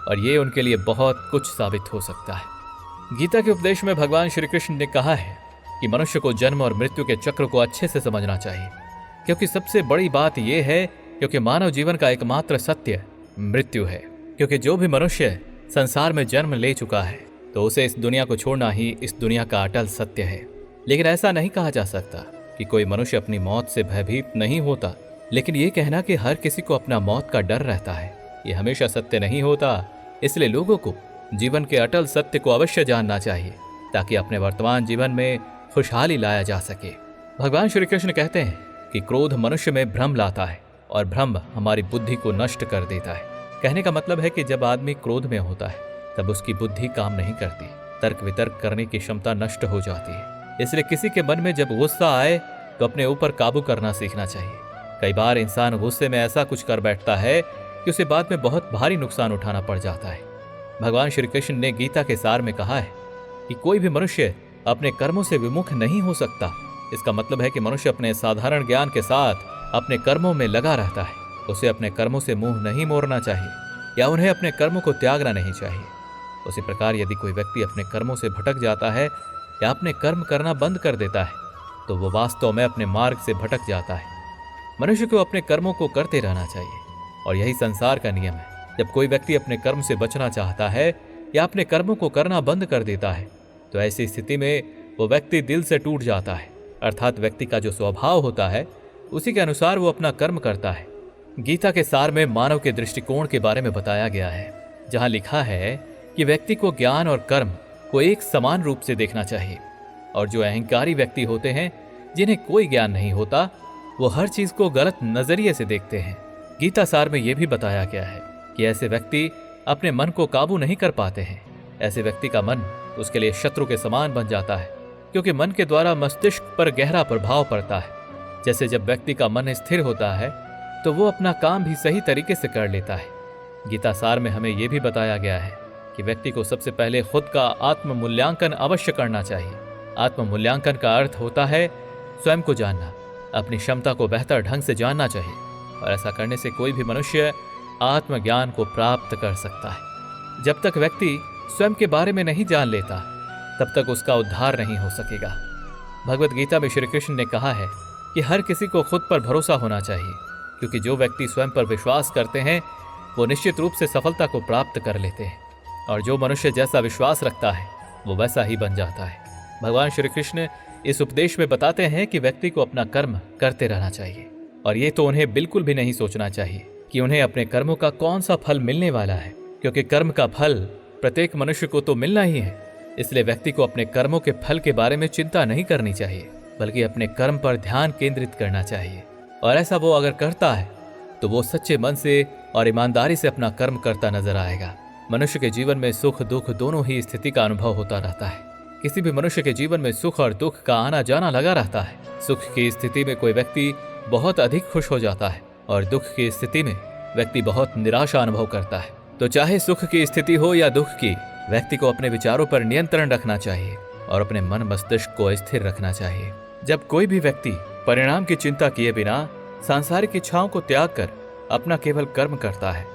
और ये उनके लिए बहुत कुछ साबित हो सकता है। गीता के उपदेश में भगवान श्री कृष्ण ने कहा है कि मनुष्य को जन्म और मृत्यु के चक्र को अच्छे से समझना चाहिए, क्योंकि सबसे बड़ी बात यह है क्योंकि मानव जीवन का एकमात्र सत्य मृत्यु है। क्योंकि जो भी मनुष्य संसार में जन्म ले चुका है तो उसे इस दुनिया को छोड़ना ही इस दुनिया का अटल सत्य है। लेकिन ऐसा नहीं कहा जा सकता कि कोई मनुष्य अपनी मौत से भयभीत नहीं होता, लेकिन ये कहना कि हर किसी को अपना मौत का डर रहता है, ये हमेशा सत्य नहीं होता। इसलिए लोगों को जीवन के अटल सत्य को अवश्य जानना चाहिए, ताकि अपने वर्तमान जीवन में खुशहाली लाया जा सके। भगवान श्री कृष्ण कहते हैं कि क्रोध मनुष्य में भ्रम लाता है, और भ्रम हमारी बुद्धि को नष्ट कर देता है। कहने का मतलब है कि जब आदमी क्रोध में होता है तब उसकी बुद्धि काम नहीं करती, तर्क वितर्क करने की क्षमता नष्ट हो जाती है। इसलिए किसी के मन में जब गुस्सा आए तो अपने ऊपर काबू करना सीखना चाहिए। कई बार इंसान गुस्से में ऐसा कुछ कर बैठता है कि उसे बाद में बहुत भारी नुकसान उठाना पड़ जाता है। भगवान श्री कृष्ण ने गीता के सार में कहा है कि कोई भी मनुष्य अपने कर्मों से विमुख नहीं हो सकता, इसका मतलब है कि मनुष्य अपने साधारण ज्ञान के साथ अपने कर्मों में लगा रहता है। उसे अपने कर्मों से मुंह नहीं मोड़ना चाहिए या उन्हें अपने कर्मों को त्यागना नहीं चाहिए। उसी प्रकार यदि कोई व्यक्ति अपने कर्मों से भटक जाता है या अपने कर्म करना बंद कर देता है तो वो वास्तव में अपने मार्ग से भटक जाता है। मनुष्य को अपने कर्मों को करते रहना चाहिए और यही संसार का नियम है। जब कोई व्यक्ति अपने कर्म से बचना चाहता है या अपने कर्मों को करना बंद कर देता है तो ऐसी स्थिति में वो व्यक्ति दिल से टूट जाता है, अर्थात व्यक्ति का जो स्वभाव होता है उसी के अनुसार वो अपना कर्म करता है। गीता के सार में मानव के दृष्टिकोण के बारे में बताया गया है, जहां लिखा है कि व्यक्ति को ज्ञान और कर्म को एक समान रूप से देखना चाहिए और जो अहंकारी व्यक्ति होते हैं जिन्हें कोई ज्ञान नहीं होता वो हर चीज को गलत नजरिए से देखते हैं। गीता सार में यह भी बताया गया है कि ऐसे व्यक्ति अपने मन को काबू नहीं कर पाते हैं। ऐसे व्यक्ति का मन उसके लिए शत्रु के समान बन जाता है, क्योंकि मन के द्वारा मस्तिष्क पर गहरा प्रभाव पड़ता है। जैसे जब व्यक्ति का मन स्थिर होता है तो वो अपना काम भी सही तरीके से कर लेता है। गीता सार में हमें यह भी बताया गया है कि व्यक्ति को सबसे पहले खुद का आत्म मूल्यांकन अवश्य करना चाहिए। आत्म मूल्यांकन का अर्थ होता है स्वयं को जानना, अपनी क्षमता को बेहतर ढंग से जानना चाहिए और ऐसा करने से कोई भी मनुष्य आत्मज्ञान को प्राप्त कर सकता है। जब तक व्यक्ति स्वयं के बारे में नहीं जान लेता तब तक उसका उद्धार नहीं हो सकेगा। भगवत गीता में श्री कृष्ण ने कहा है कि हर किसी को खुद पर भरोसा होना चाहिए, क्योंकि जो व्यक्ति स्वयं पर विश्वास करते हैं वो निश्चित रूप से सफलता को प्राप्त कर लेते हैं और जो मनुष्य जैसा विश्वास रखता है वो वैसा ही बन जाता है। भगवान श्री कृष्ण इस उपदेश में बताते हैं कि व्यक्ति को अपना कर्म करते रहना चाहिए और ये तो उन्हें बिल्कुल भी नहीं सोचना चाहिए कि उन्हें अपने कर्मों का कौन सा फल मिलने वाला है, क्योंकि कर्म का फल प्रत्येक मनुष्य को तो मिलना ही है। इसलिए व्यक्ति को अपने कर्मों के फल के बारे में चिंता नहीं करनी चाहिए, बल्कि अपने कर्म पर ध्यान केंद्रित करना चाहिए। और ऐसा वो अगर करता है तो वो सच्चे मन से और ईमानदारी से अपना कर्म करता नजर आएगा। मनुष्य के जीवन में सुख दुख दोनों ही स्थिति का अनुभव होता रहता है। किसी भी मनुष्य के जीवन में सुख और दुख का आना जाना लगा रहता है। सुख की स्थिति में कोई व्यक्ति बहुत अधिक खुश हो जाता है और दुख की स्थिति में व्यक्ति बहुत निराशा अनुभव करता है। तो चाहे सुख की स्थिति हो या दुख की, व्यक्ति को अपने विचारों पर नियंत्रण रखना चाहिए और अपने मन मस्तिष्क को स्थिर रखना चाहिए। जब कोई भी व्यक्ति परिणाम की चिंता किए बिना सांसारिक इच्छाओं को त्याग कर अपना केवल कर्म करता है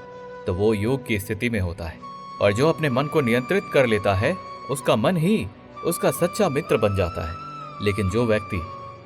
तो वो योग की स्थिति में होता है। और जो अपने मन को नियंत्रित कर लेता है उसका मन ही उसका सच्चा मित्र बन जाता है। लेकिन जो व्यक्ति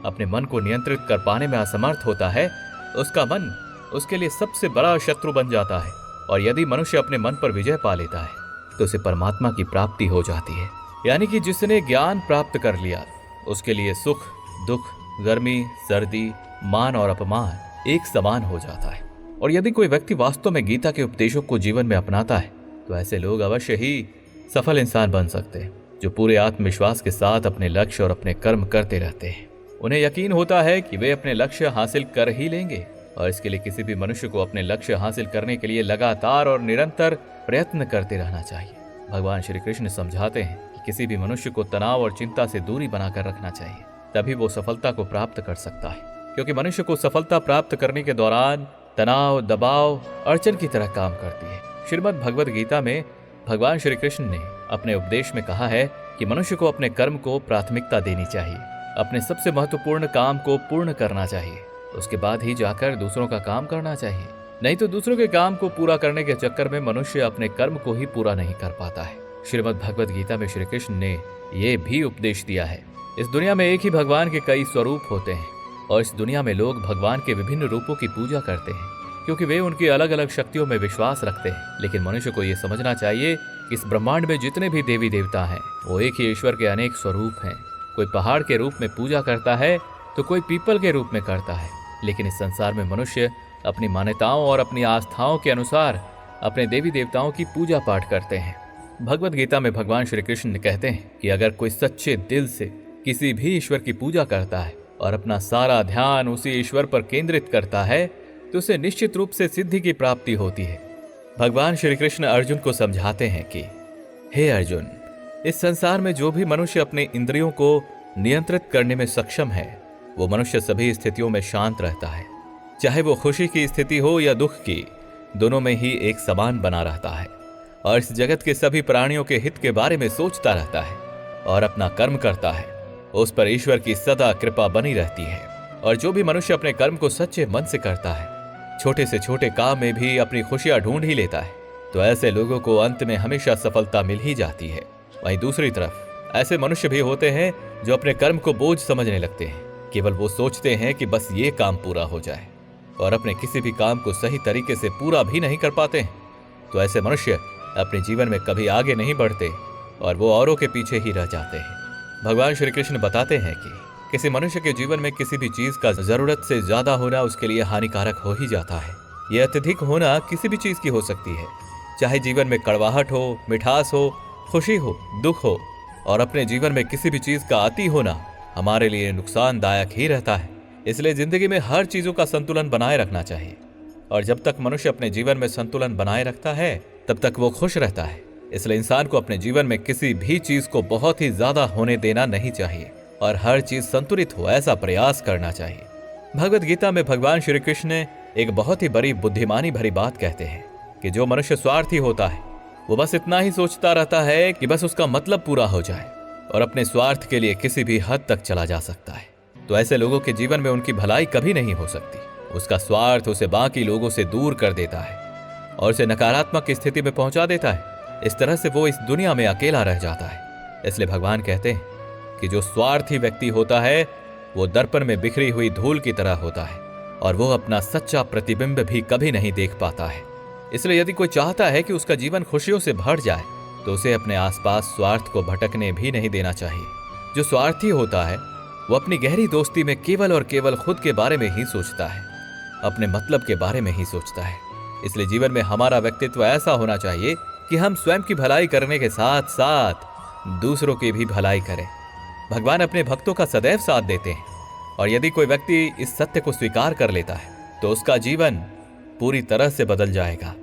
अपने मन को नियंत्रित कर पाने में असमर्थ होता है उसका मन उसके लिए सबसे बड़ा शत्रु बन जाता है। और यदि मनुष्य अपने मन पर विजय पा लेता है तो उसे परमात्मा की प्राप्ति हो जाती है। यानी कि जिसने ज्ञान प्राप्त कर लिया उसके लिए सुख दुख, गर्मी सर्दी, मान और अपमान एक समान हो जाता है। और यदि कोई व्यक्ति वास्तव में गीता के उपदेशों को जीवन में अपनाता है तो ऐसे लोग अवश्य ही सफल इंसान बन सकते हैं, जो पूरे आत्मविश्वास के साथ अपने लक्ष्य और अपने कर्म करते रहते हैं। उन्हें यकीन होता है कि वे अपने लक्ष्य हासिल कर ही लेंगे और इसके लिए किसी भी मनुष्य को अपने लक्ष्य हासिल करने के लिए लगातार और निरंतर प्रयत्न करते रहना चाहिए। भगवान श्री कृष्ण समझाते हैं कि किसी भी मनुष्य को तनाव और चिंता से दूरी बनाकर रखना चाहिए, तभी वो सफलता को प्राप्त कर सकता है। क्योंकि मनुष्य को सफलता प्राप्त करने के दौरान तनाव दबाव अड़चन की तरह काम करती है। श्रीमद् भगवद गीता में भगवान श्री कृष्ण ने अपने उपदेश में कहा है कि मनुष्य को अपने कर्म को प्राथमिकता देनी चाहिए, अपने सबसे महत्वपूर्ण काम को पूर्ण करना चाहिए, उसके बाद ही जाकर दूसरों का काम करना चाहिए। नहीं तो दूसरों के काम को पूरा करने के चक्कर में मनुष्य अपने कर्म को ही पूरा नहीं कर पाता है। श्रीमद् भगवद गीता में श्री कृष्ण ने यह भी उपदेश दिया है, इस दुनिया में एक ही भगवान के कई स्वरूप होते हैं और इस दुनिया में लोग भगवान के विभिन्न रूपों की पूजा करते हैं क्योंकि वे उनकी अलग अलग शक्तियों में विश्वास रखते हैं। लेकिन मनुष्य को यह समझना चाहिए कि इस ब्रह्मांड में जितने भी देवी देवता हैं वो एक ही ईश्वर के अनेक स्वरूप हैं। कोई पहाड़ के रूप में पूजा करता है तो कोई पीपल के रूप में करता है, लेकिन इस संसार में मनुष्य अपनी मान्यताओं और अपनी आस्थाओं के अनुसार अपने देवी देवताओं की पूजा पाठ करते हैं। भगवद गीता में भगवान श्री कृष्ण कहते हैं कि अगर कोई सच्चे दिल से किसी भी ईश्वर की पूजा करता है और अपना सारा ध्यान उसी ईश्वर पर केंद्रित करता है तो उसे निश्चित रूप से सिद्धि की प्राप्ति होती है। भगवान श्री कृष्ण अर्जुन को समझाते हैं कि हे अर्जुन, इस संसार में जो भी मनुष्य अपने इंद्रियों को नियंत्रित करने में सक्षम है वो मनुष्य सभी स्थितियों में शांत रहता है, चाहे वो खुशी की स्थिति हो या दुख की, दोनों में ही एक समान बना रहता है और इस जगत के सभी प्राणियों के हित के बारे में सोचता रहता है और अपना कर्म करता है। उस पर ईश्वर की सदा कृपा बनी रहती है। और जो भी मनुष्य अपने कर्म को सच्चे मन से करता है, छोटे से छोटे काम में भी अपनी खुशियां ढूंढ ही लेता है, तो ऐसे लोगों को अंत में हमेशा सफलता मिल ही जाती है। वहीं दूसरी तरफ ऐसे मनुष्य भी होते हैं जो अपने कर्म को बोझ समझने लगते हैं। केवल वो सोचते हैं कि बस ये काम पूरा हो जाए, और अपने किसी भी काम को सही तरीके से पूरा भी नहीं कर पाते हैं। तो ऐसे मनुष्य अपने जीवन में कभी आगे नहीं बढ़ते और वो औरों के पीछे ही रह जाते हैं। भगवान श्री कृष्ण बताते हैं कि किसी मनुष्य के जीवन में किसी भी चीज का जरूरत से ज्यादा होना उसके लिए हानिकारक हो ही जाता है। यह अत्यधिक होना किसी भी चीज की हो सकती है, चाहे जीवन में कड़वाहट हो, मिठास हो, खुशी हो, दुख हो। और अपने जीवन में किसी भी चीज का अति होना हमारे लिए नुकसानदायक ही रहता है। इसलिए जिंदगी में हर चीजों का संतुलन बनाए रखना चाहिए, और जब तक मनुष्य अपने जीवन में संतुलन बनाए रखता है तब तक वो खुश रहता है। इसलिए इंसान को अपने जीवन में किसी भी चीज को बहुत ही ज्यादा होने देना नहीं चाहिए और हर चीज संतुलित हो ऐसा प्रयास करना चाहिए। भगवत गीता में भगवान श्री कृष्ण ने एक बहुत ही बड़ी बुद्धिमानी भरी बात कहते हैं कि जो मनुष्य स्वार्थी होता है वो बस इतना ही सोचता रहता है कि बस उसका मतलब पूरा हो जाए, और अपने स्वार्थ के लिए किसी भी हद तक चला जा सकता है। तो ऐसे लोगों के जीवन में उनकी भलाई कभी नहीं हो सकती। उसका स्वार्थ उसे बाकी लोगों से दूर कर देता है और उसे नकारात्मक स्थिति में पहुंचा देता है। इस तरह से वो इस दुनिया में अकेला रह जाता है। इसलिए भगवान कहते हैं कि जो स्वार्थी व्यक्ति होता है वो दर्पण में बिखरी हुई धूल की तरह होता है और वो अपना सच्चा प्रतिबिंब भी कभी नहीं देख पाता है। इसलिए यदि कोई चाहता है कि उसका जीवन खुशियों से भर जाए तो उसे अपने आसपास स्वार्थ को भटकने भी नहीं देना चाहिए। जो स्वार्थी होता है वो अपनी गहरी दोस्ती में केवल और केवल खुद के बारे में ही सोचता है, अपने मतलब के बारे में ही सोचता है। इसलिए जीवन में हमारा व्यक्तित्व ऐसा होना चाहिए कि हम स्वयं की भलाई करने के साथ साथ दूसरों की भी भलाई करें। भगवान अपने भक्तों का सदैव साथ देते हैं, और यदि कोई व्यक्ति इस सत्य को स्वीकार कर लेता है तो उसका जीवन पूरी तरह से बदल जाएगा,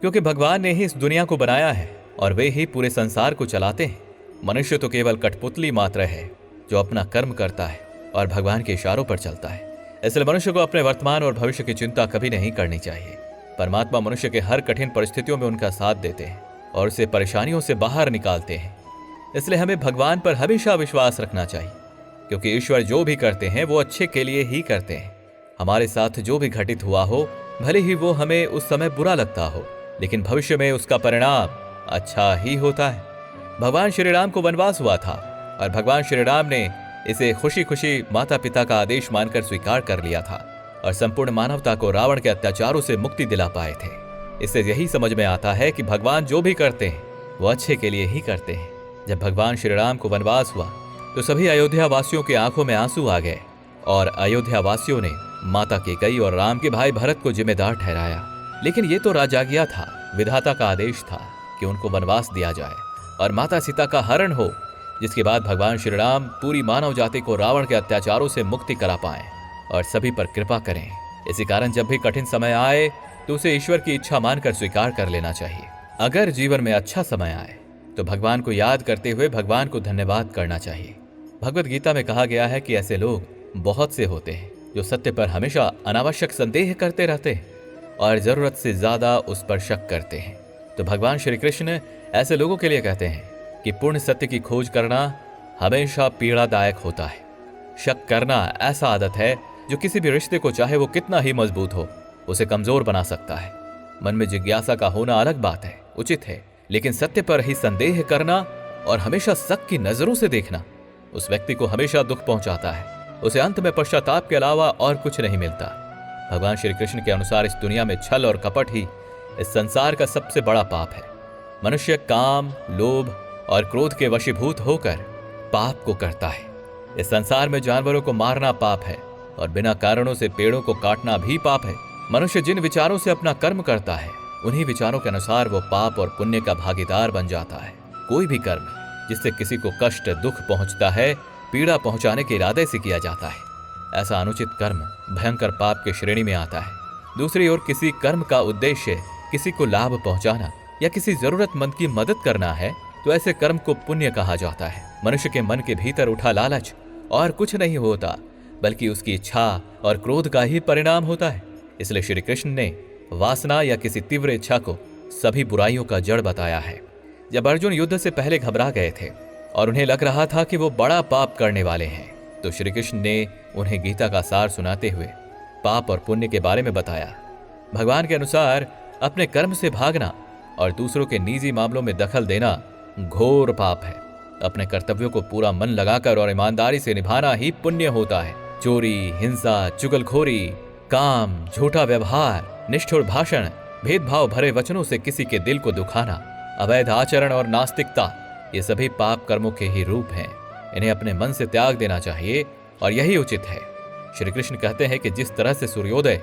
क्योंकि भगवान ने ही इस दुनिया को बनाया है और वे ही पूरे संसार को चलाते हैं। मनुष्य तो केवल कठपुतली मात्र है जो अपना कर्म करता है और भगवान के इशारों पर चलता है। इसलिए मनुष्य को अपने वर्तमान और भविष्य की चिंता कभी नहीं करनी चाहिए। परमात्मा मनुष्य के हर कठिन परिस्थितियों में उनका साथ देते हैं और उसे परेशानियों से बाहर निकालते हैं। इसलिए हमें भगवान पर हमेशा विश्वास रखना चाहिए, क्योंकि ईश्वर जो भी करते हैं वो अच्छे के लिए ही करते हैं। हमारे साथ जो भी घटित हुआ हो, भले ही वो हमें उस समय बुरा लगता हो, लेकिन भविष्य में उसका परिणाम अच्छा ही होता है। भगवान श्री राम को वनवास हुआ था और भगवान श्री राम ने इसे खुशी खुशी माता पिता का आदेश मानकर स्वीकार कर लिया था और संपूर्ण मानवता को रावण के अत्याचारों से मुक्ति दिला पाए थे। इससे यही समझ में आता है कि भगवान जो भी करते हैं वो अच्छे के लिए ही करते हैं। जब भगवान श्री राम को वनवास हुआ तो सभी अयोध्या वासियों की आंखों में आंसू आ गए और अयोध्या वासियों ने माता कैकेयी और राम के भाई भरत को जिम्मेदार ठहराया। लेकिन ये तो राजाज्ञा था, विधाता का आदेश था कि उनको वनवास दिया जाए और माता सीता का हरण हो, जिसके बाद भगवान श्री राम पूरी मानव जाति को रावण के अत्याचारों से मुक्ति करा पाए और सभी पर कृपा करें। इसी कारण जब भी कठिन समय आए तो उसे ईश्वर की इच्छा मानकर स्वीकार कर लेना चाहिए। अगर जीवन में अच्छा समय आए तो भगवान को याद करते हुए भगवान को धन्यवाद करना चाहिए। भगवत गीता में कहा गया है कि ऐसे लोग बहुत से होते हैं जो सत्य पर हमेशा अनावश्यक संदेह करते रहते हैं और जरूरत से ज्यादा उस पर शक करते हैं। तो भगवान श्री कृष्ण ऐसे लोगों के लिए कहते हैं कि पूर्ण सत्य की खोज करना हमेशा पीड़ादायक होता है। शक करना ऐसा आदत है जो किसी भी रिश्ते को, चाहे वो कितना ही मजबूत हो, उसे कमजोर बना सकता है। मन में जिज्ञासा का होना अलग बात है, उचित है, लेकिन सत्य पर ही संदेह करना और हमेशा शक की नजरों से देखना उस व्यक्ति को हमेशा दुख पहुंचाता है। उसे अंत में पश्चाताप के अलावा और कुछ नहीं मिलता। भगवान श्री कृष्ण के अनुसार इस दुनिया में छल और कपट ही इस संसार का सबसे बड़ा पाप है। मनुष्य काम, लोभ और क्रोध के वशीभूत होकर पाप को करता है। इस संसार में जानवरों को मारना पाप है और बिना कारणों से पेड़ों को काटना भी पाप है। मनुष्य जिन विचारों से अपना कर्म करता है उन्हीं विचारों के अनुसार वो पाप और पुण्य का भागीदार बन जाता है। कोई भी कर्म जिससे किसी को कष्ट, दुख पहुंचता है, पीड़ा पहुंचाने के इरादे से किया जाता है, ऐसा अनुचित कर्म भयंकर पाप की श्रेणी में आता है। दूसरी ओर किसी कर्म का उद्देश्य किसी को लाभ पहुंचाना या किसी जरूरतमंद की मदद करना है तो ऐसे कर्म को पुण्य कहा जाता है। मनुष्य के मन के भीतर उठा लालच और कुछ नहीं होता बल्कि उसकी इच्छा और क्रोध का ही परिणाम होता है। इसलिए श्री कृष्ण ने वासना या किसी तीव्र इच्छा को सभी बुराइयों का जड़ बताया है। जब अर्जुन युद्ध से पहले घबरा गए थे और उन्हें लग रहा था कि वो बड़ा पाप करने वाले हैं, तो श्री कृष्ण ने उन्हें गीता का सार सुनाते हुए पाप और पुण्य के बारे में बताया। भगवान के अनुसार अपने कर्म से भागना और दूसरों के निजी मामलों में दखल देना घोर पाप है। अपने कर्तव्यों को पूरा मन लगाकर और ईमानदारी से निभाना ही पुण्य होता है। चोरी, हिंसा, चुगलखोरी, काम, झूठा व्यवहार, निष्ठुर भाषण, भेदभाव भरे वचनों से किसी के दिल को दुखाना, अवैध आचरण और नास्तिकता, ये सभी पाप कर्मों के ही रूप हैं। इन्हें अपने मन से त्याग देना चाहिए और यही उचित है। श्री कृष्ण कहते हैं कि जिस तरह से सूर्योदय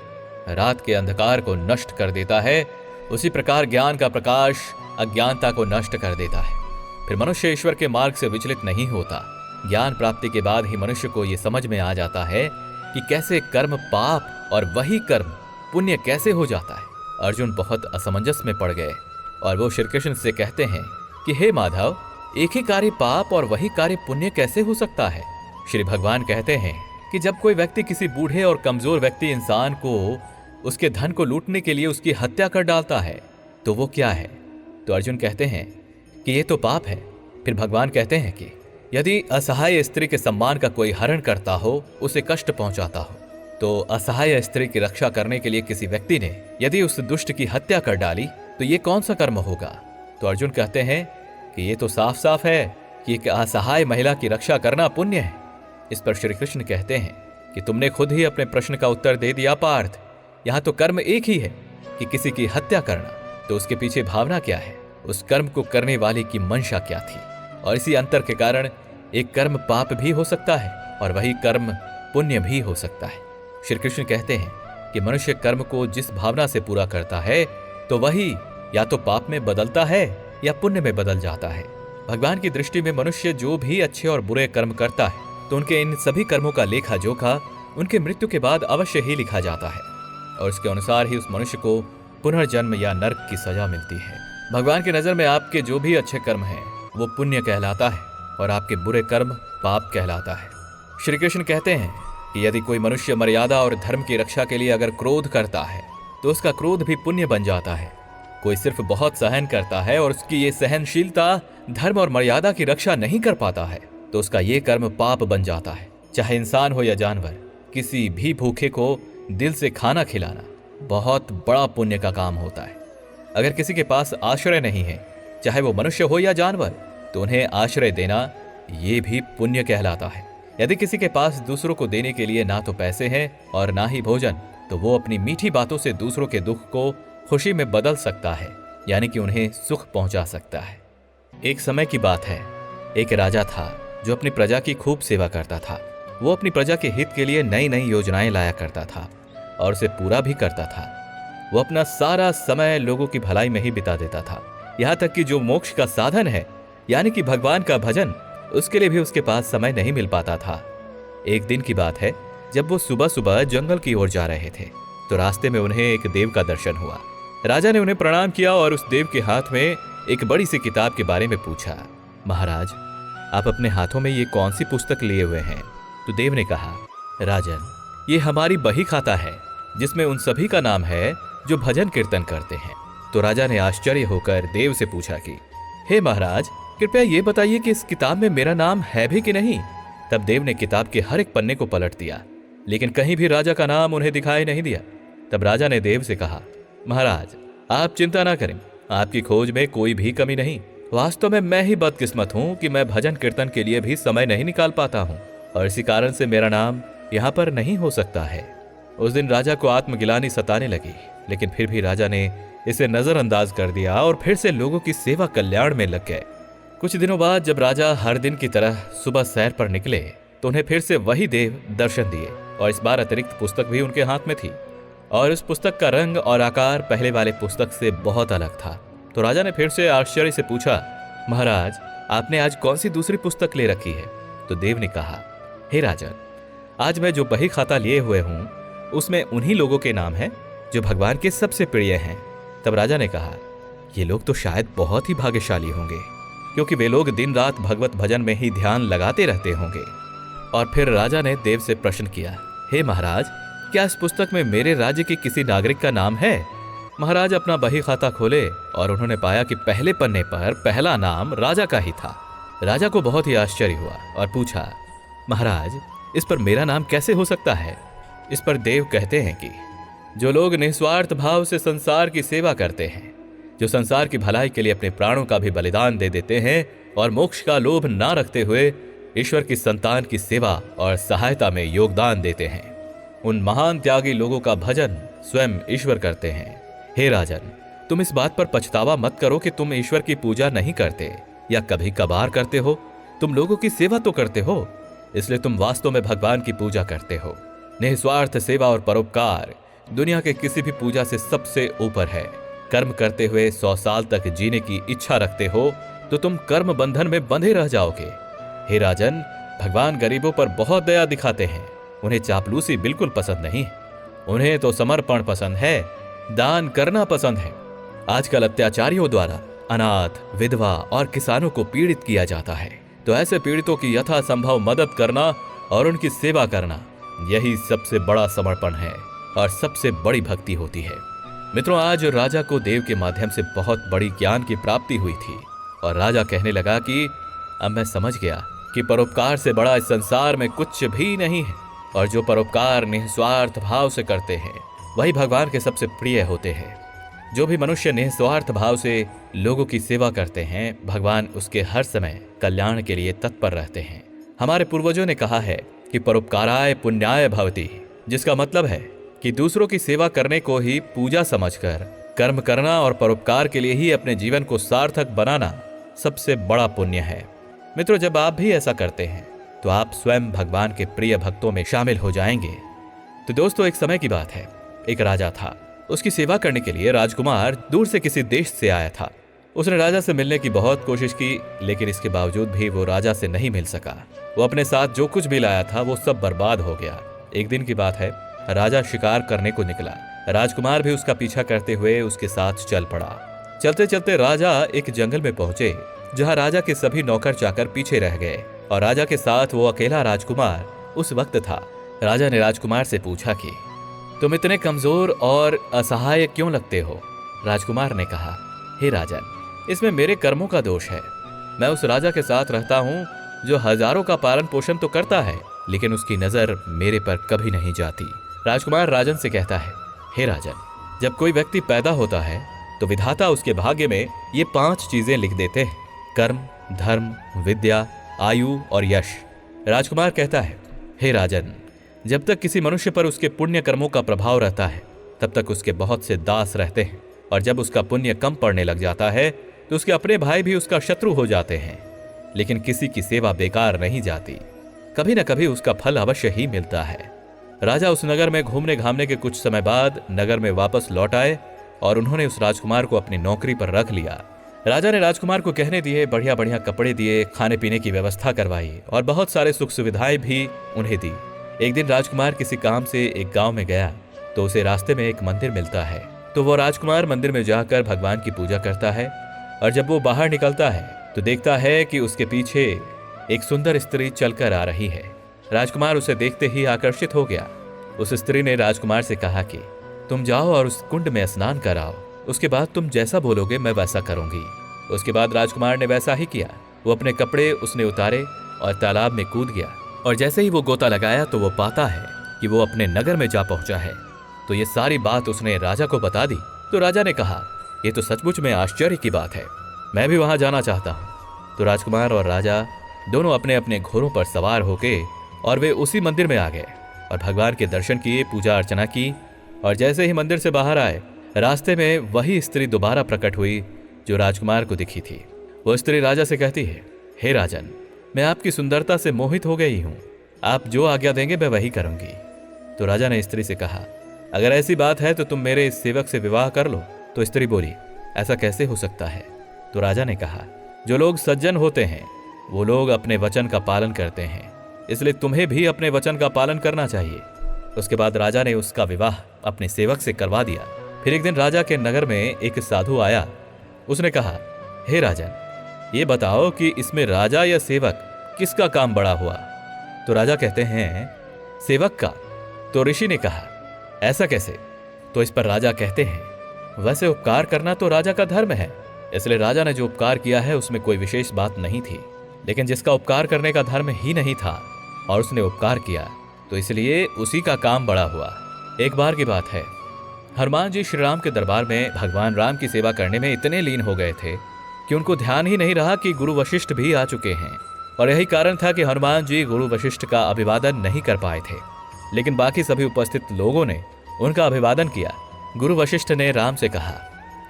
रात के अंधकार को नष्ट कर देता है, उसी प्रकार ज्ञान का प्रकाश अज्ञानता को नष्ट कर देता है। फिर मनुष्य ईश्वर के मार्ग से विचलित नहीं होता। ज्ञान प्राप्ति के बाद ही मनुष्य को यह समझ में आ जाता है कि कैसे कर्म पाप और वही कर्म पुण्य कैसे हो जाता है। अर्जुन बहुत असमंजस में पड़ गए और वो श्री कृष्ण से कहते हैं कि हे माधव, एक ही कार्य पाप और वही कार्य पुण्य कैसे हो सकता है। श्री भगवान कहते हैं कि जब कोई व्यक्ति किसी बूढ़े और कमजोर व्यक्ति इंसान को उसके धन को लूटने के लिए उसकी हत्या कर डालता है तो वो क्या है। तो अर्जुन कहते हैं कि ये तो पाप है। फिर भगवान कहते हैं कि यदि असहाय स्त्री के सम्मान का कोई हरण करता हो, उसे कष्ट पहुंचाता हो, तो असहाय स्त्री की रक्षा करने के लिए किसी व्यक्ति ने यदि उस दुष्ट की हत्या कर डाली तो ये कौन सा कर्म होगा। तो अर्जुन कहते हैं कि ये तो साफ साफ है कि एक असहाय महिला की रक्षा करना पुण्य है। इस पर श्री कृष्ण कहते हैं कि तुमने खुद ही अपने प्रश्न का उत्तर दे दिया पार्थ। यहाँ तो कर्म एक ही है कि किसी की हत्या करना, तो उसके पीछे भावना क्या है, उस कर्म को करने वाले की मंशा क्या थी। और इसी अंतर के कारण एक कर्म पाप भी हो सकता है और वही कर्म पुण्य भी हो सकता है। श्री कृष्ण कहते हैं कि मनुष्य कर्म को जिस भावना से पूरा करता है तो वही या तो पाप में बदलता है या पुण्य में बदल जाता है। भगवान की दृष्टि में मनुष्य जो भी अच्छे और बुरे कर्म करता है तो उनके इन सभी कर्मों का लेखा जोखा उनके मृत्यु के बाद अवश्य ही लिखा जाता है और उसके अनुसार ही उस मनुष्य को पुनर्जन्म या नरक की सजा मिलती है। भगवान की नजर में आपके जो भी अच्छे कर्म हैं वो पुण्य कहलाता है और आपके बुरे कर्म पाप कहलाता है। श्री कृष्ण कहते हैं कि यदि कोई मनुष्य मर्यादा और धर्म की रक्षा के लिए अगर क्रोध करता है तो उसका क्रोध भी पुण्य बन जाता है। कोई सिर्फ बहुत सहन करता है और उसकी ये सहनशीलता धर्म और मर्यादा की रक्षा नहीं कर पाता है तो उसका ये कर्म पाप बन जाता है। चाहे इंसान हो या जानवर, किसी भी भूखे को दिल से खाना खिलाना बहुत बड़ा पुण्य का काम होता है। अगर किसी के पास आश्रय नहीं है, चाहे वो मनुष्य हो या जानवर, तो उन्हें आश्रय देना ये भी पुण्य कहलाता है। यदि किसी के पास दूसरों को देने के लिए ना तो पैसे हैं और ना ही भोजन, तो वो अपनी मीठी बातों से दूसरों के दुख को खुशी में बदल सकता है, यानी कि उन्हें सुख पहुंचा सकता है। एक समय की बात है, एक राजा था जो अपनी प्रजा की खूब सेवा करता था। वो अपनी प्रजा के हित के लिए नई नई योजनाएं लाया करता था और उसे पूरा भी करता था। वो अपना सारा समय लोगों की भलाई में ही बिता देता था, यहाँ तक कि जो मोक्ष का साधन है यानी कि भगवान का भजन, उसके लिए भी उसके पास समय नहीं मिल पाता था। एक दिन की बात है, जब वो सुबह सुबह जंगल की ओर जा रहे थे तो रास्ते में उन्हें एक देव का दर्शन हुआ। राजा ने उन्हें प्रणाम किया और उस देव के हाथ में एक बड़ी सी किताब के बारे में पूछा। महाराज, आप अपने हाथों में ये कौन सी पुस्तक लिए हुए हैं? तो देव ने कहा, राजन, ये हमारी बही खाता है जिसमें उन सभी का नाम है जो भजन कीर्तन करते हैं। तो राजा ने आश्चर्य होकर देव से पूछा कि हे महाराज, कृपया ये बताइए कि इस किताब में मेरा नाम है भी कि नहीं। तब देव ने किताब के हर एक पन्ने को पलट दिया, लेकिन कहीं भी राजा का नाम उन्हें दिखाई नहीं दिया। तब राजा ने देव से कहा, महाराज, आप चिंता ना करें, आपकी खोज में कोई भी कमी नहीं। वास्तव में मैं ही बदकिस्मत हूँ कि मैं भजन कीर्तन के लिए भी समय नहीं निकाल पाता हूँ और इसी कारण से मेरा नाम यहाँ पर नहीं हो सकता है। उस दिन राजा को आत्मगिलानी सताने लगी, लेकिन फिर भी राजा ने इसे नजरअंदाज कर दिया और फिर से लोगों की सेवा कल्याण में लग गए। कुछ दिनों बाद जब राजा हर दिन की तरह सुबह सैर पर निकले तो उन्हें फिर से वही देव दर्शन दिए और इस बार अतिरिक्त पुस्तक भी उनके हाथ में थी और उस पुस्तक का रंग और आकार पहले वाले पुस्तक से बहुत अलग था। तो राजा ने फिर से आश्चर्य से पूछा, महाराज, आपने आज कौन सी दूसरी पुस्तक ले रखी है? तो देव ने कहा, हे राजन, आज मैं जो बही खाता लिए हुए हूँ उसमें उन्हीं लोगों के नाम हैं जो भगवान के सबसे प्रिय हैं। तब राजा ने कहा, ये लोग तो शायद बहुत ही भाग्यशाली होंगे क्योंकि वे लोग दिन रात भगवत भजन में ही ध्यान लगाते रहते होंगे। और फिर राजा ने देव से प्रश्न किया, हे महाराज, क्या इस पुस्तक में मेरे राज्य के किसी नागरिक का नाम है? महाराज अपना बही खाता खोले और उन्होंने पाया कि पहले पन्ने पर पहला नाम राजा का ही था। राजा को बहुत ही आश्चर्य हुआ और पूछा, महाराज, इस पर मेरा नाम कैसे हो सकता है? इस पर देव कहते हैं कि जो लोग निस्वार्थ भाव से संसार की सेवा करते हैं, जो संसार की भलाई के लिए अपने प्राणों का भी बलिदान दे देते हैं और मोक्ष का लोभ ना रखते हुए ईश्वर की संतान की सेवा और सहायता में योगदान देते हैं, उन महान त्यागी लोगों का भजन स्वयं ईश्वर करते हैं। हे राजन, तुम इस बात पर पछतावा मत करो कि तुम ईश्वर की पूजा नहीं करते या कभी कभार करते हो। तुम लोगों की सेवा तो करते हो, इसलिए तुम वास्तव में भगवान की पूजा करते हो। निस्वार्थ सेवा और परोपकार दुनिया के किसी भी पूजा से सबसे ऊपर है। कर्म करते हुए 100 साल तक जीने की इच्छा रखते हो तो तुम कर्म बंधन में बंधे रह जाओगे। हे राजन, भगवान गरीबों पर बहुत दया दिखाते हैं। उन्हें चापलूसी बिल्कुल पसंद नहीं, उन्हें तो समर्पण पसंद है, दान करना पसंद है। आजकल अत्याचारियों द्वारा अनाथ, विधवा और किसानों को पीड़ित किया जाता है, तो ऐसे पीड़ितों की यथासंभव मदद करना और उनकी सेवा करना, यही सबसे बड़ा समर्पण है और सबसे बड़ी भक्ति होती है। मित्रों, आज राजा को देव के माध्यम से बहुत बड़ी ज्ञान की प्राप्ति हुई थी और राजा कहने लगा कि अब मैं समझ गया कि परोपकार से बड़ा इस संसार में कुछ भी नहीं है, और जो परोपकार निस्वार्थ भाव से करते हैं वही भगवान के सबसे प्रिय होते हैं। जो भी मनुष्य निस्वार्थ भाव से लोगों की सेवा करते हैं, भगवान उसके हर समय कल्याण के लिए तत्पर रहते हैं। हमारे पूर्वजों ने कहा है कि परोपकाराय पुण्याय भवति, जिसका मतलब है कि दूसरों की सेवा करने को ही पूजा समझकर कर्म करना और परोपकार के लिए ही अपने जीवन को सार्थक बनाना सबसे बड़ा पुण्य है। मित्रों, जब आप भी ऐसा करते हैं तो आप स्वयं भगवान के प्रिय भक्तों में शामिल हो जाएंगे। तो दोस्तों, एक समय की बात है, एक राजा था। उसकी सेवा करने के लिए राजकुमार दूर से किसी देश से आया था। उसने राजा से मिलने की बहुत कोशिश की, लेकिन इसके बावजूद भी वो राजा से नहीं मिल सका। वो अपने साथ जो कुछ भी लाया था वो सब बर्बाद हो गया। एक दिन की बात है, राजा शिकार करने को निकला। राजकुमार भी उसका पीछा करते हुए उसके साथ चल पड़ा। चलते चलते राजा एक जंगल में पहुंचे, जहां राजा के सभी नौकर चाकर पीछे रह गए और राजा के साथ वो अकेला राजकुमार उस वक्त था। राजा ने राजकुमार से पूछा कि तुम इतने कमजोर और असहाय क्यों लगते हो? राजकुमार ने कहा, हे राजन, इसमें मेरे कर्मों का दोष है। मैं उस राजा के साथ रहता हूँ जो हजारों का पालन पोषण तो करता है, लेकिन उसकी नजर मेरे पर कभी नहीं जाती। राजकुमार राजन से कहता है, हे राजन, जब कोई व्यक्ति पैदा होता है तो विधाता उसके भाग्य में ये 5 चीजें लिख देते हैं: कर्म, धर्म, विद्या, आयु और यश। राजकुमार कहता है, हे राजन, जब तक किसी मनुष्य पर उसके पुण्य कर्मों का प्रभाव रहता है तब तक उसके बहुत से दास रहते हैं, और जब उसका पुण्य कम पड़ने लग जाता है तो उसके अपने भाई भी उसका शत्रु हो जाते हैं। लेकिन किसी की सेवा बेकार नहीं जाती, कभी न कभी उसका फल अवश्य ही मिलता है। राजा उस नगर में घूमने घामने के कुछ समय बाद नगर में वापस लौट आए और उन्होंने उस राजकुमार को अपनी नौकरी पर रख लिया। राजा ने राजकुमार को गहने दिए, बढ़िया बढ़िया कपड़े दिए, खाने पीने की व्यवस्था करवाई और बहुत सारे सुख सुविधाएं भी उन्हें दी। एक दिन राजकुमार किसी काम से एक गांव में गया तो उसे रास्ते में एक मंदिर मिलता है। तो वो राजकुमार मंदिर में जाकर भगवान की पूजा करता है, और जब वो बाहर निकलता है तो देखता है कि उसके पीछे एक सुंदर स्त्री चलकर आ रही है। राजकुमार उसे देखते ही आकर्षित हो गया। उस स्त्री ने राजकुमार से कहा कि तुम जाओ और उस कुंड में स्नान कराओ, उसके बाद तुम जैसा बोलोगे मैं वैसा करूंगी। उसके बाद राजकुमार ने वैसा ही किया। वो अपने कपड़े उसने उतारे और तालाब में कूद गया, और जैसे ही वो गोता लगाया तो वो पाता है कि वो अपने नगर में जा पहुंचा है। तो ये सारी बात उसने राजा को बता दी। तो राजा ने कहा, ये तो सचमुच में आश्चर्य की बात है, मैं भी वहां जाना चाहता हूँ। तो राजकुमार और राजा दोनों अपने अपने घोड़ों पर सवार होके और वे उसी मंदिर में आ गए और भगवान के दर्शन किए, पूजा अर्चना की, और जैसे ही मंदिर से बाहर आए रास्ते में वही स्त्री दोबारा प्रकट हुई जो राजकुमार को दिखी थी। वो स्त्री राजा से कहती है, हे राजन, मैं आपकी सुंदरता से मोहित हो गई हूँ, आप जो आज्ञा देंगे मैं वही करूंगी। तो राजा ने स्त्री से कहा, अगर ऐसी बात है तो तुम मेरे इस सेवक से विवाह कर लो। तो स्त्री बोली, ऐसा कैसे हो सकता है? तो राजा ने कहा, जो लोग सज्जन होते हैं वो लोग अपने वचन का पालन करते हैं, इसलिए तुम्हें भी अपने वचन का पालन करना चाहिए। उसके बाद राजा ने उसका विवाह अपने सेवक से करवा दिया। फिर एक दिन राजा के नगर में एक साधु आया। उसने कहा, हे राजन, ये बताओ कि इसमें राजा या सेवक किसका काम बड़ा हुआ? तो राजा कहते हैं, सेवक का। तो ऋषि ने कहा, ऐसा कैसे? तो इस पर राजा कहते हैं, वैसे उपकार करना तो राजा का धर्म है, इसलिए राजा ने जो उपकार किया है उसमें कोई विशेष बात नहीं थी। लेकिन जिसका उपकार करने का धर्म ही नहीं था और उसने उपकार किया तो इसलिए उसी का काम बड़ा हुआ। एक बार की बात है, हनुमान जी श्री राम के दरबार में भगवान राम की सेवा करने में इतने लीन हो गए थे कि उनको ध्यान ही नहीं रहा कि गुरु वशिष्ठ भी आ चुके हैं। और यही कारण था कि हनुमान जी गुरु वशिष्ठ का अभिवादन नहीं कर पाए थे, लेकिन बाकी सभी उपस्थित लोगों ने उनका अभिवादन किया। गुरु वशिष्ठ ने राम से कहा,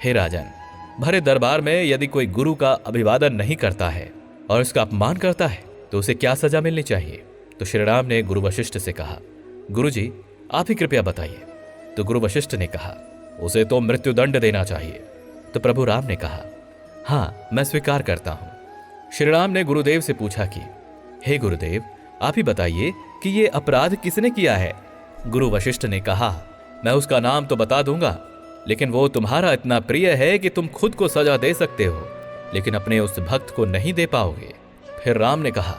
हे राजन, भरे दरबार में यदि कोई गुरु का अभिवादन नहीं करता है और उसका अपमान करता है तो उसे क्या सजा मिलनी चाहिए? तो श्री राम ने गुरु वशिष्ठ से कहा, गुरु जी आप ही कृपया बताइए। तो गुरु वशिष्ठ ने कहा, उसे तो मृत्युदंड देना चाहिए। तो प्रभु राम ने कहा, हाँ मैं स्वीकार करता हूं। श्री राम ने गुरुदेव से पूछा कि हे गुरुदेव आप ही बताइए कि ये अपराध किसने किया है? गुरु वशिष्ठ ने कहा, मैं उसका नाम तो बता दूंगा, लेकिन वो तुम्हारा इतना प्रिय है कि तुम खुद को सजा दे सकते हो, लेकिन अपने उस भक्त को नहीं दे पाओगे। फिर राम ने कहा,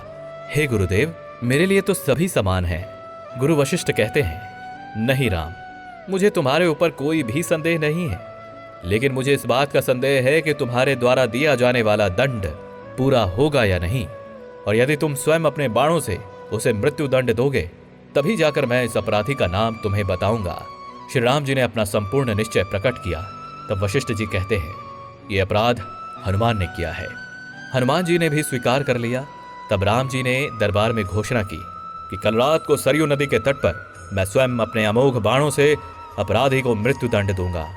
हे गुरुदेव मेरे लिए तो सभी समान हैं। गुरु वशिष्ठ कहते हैं, नहीं राम, मुझे तुम्हारे ऊपर कोई भी संदेह नहीं है, लेकिन मुझे इस बात का संदेह है कि तुम्हारे द्वारा दिया जाने वाला दंड पूरा होगा या नहीं, और यदि तुम स्वयं अपने बाणों से उसे मृत्यु दंड दोगे तभी जाकर मैं इस अपराधी का नाम तुम्हें बताऊंगा। श्री राम जी ने अपना संपूर्ण निश्चय प्रकट किया। तब वशिष्ठ जी कहते हैं, ये अपराध हनुमान ने किया है। हनुमान जी ने भी स्वीकार कर लिया। तब राम जी ने दरबार में घोषणा की कि कल रात को सरयू नदी के तट पर मैं स्वयं अपने अमोघ बाणों से अपराधी को मृत्यु दंड दूंगा।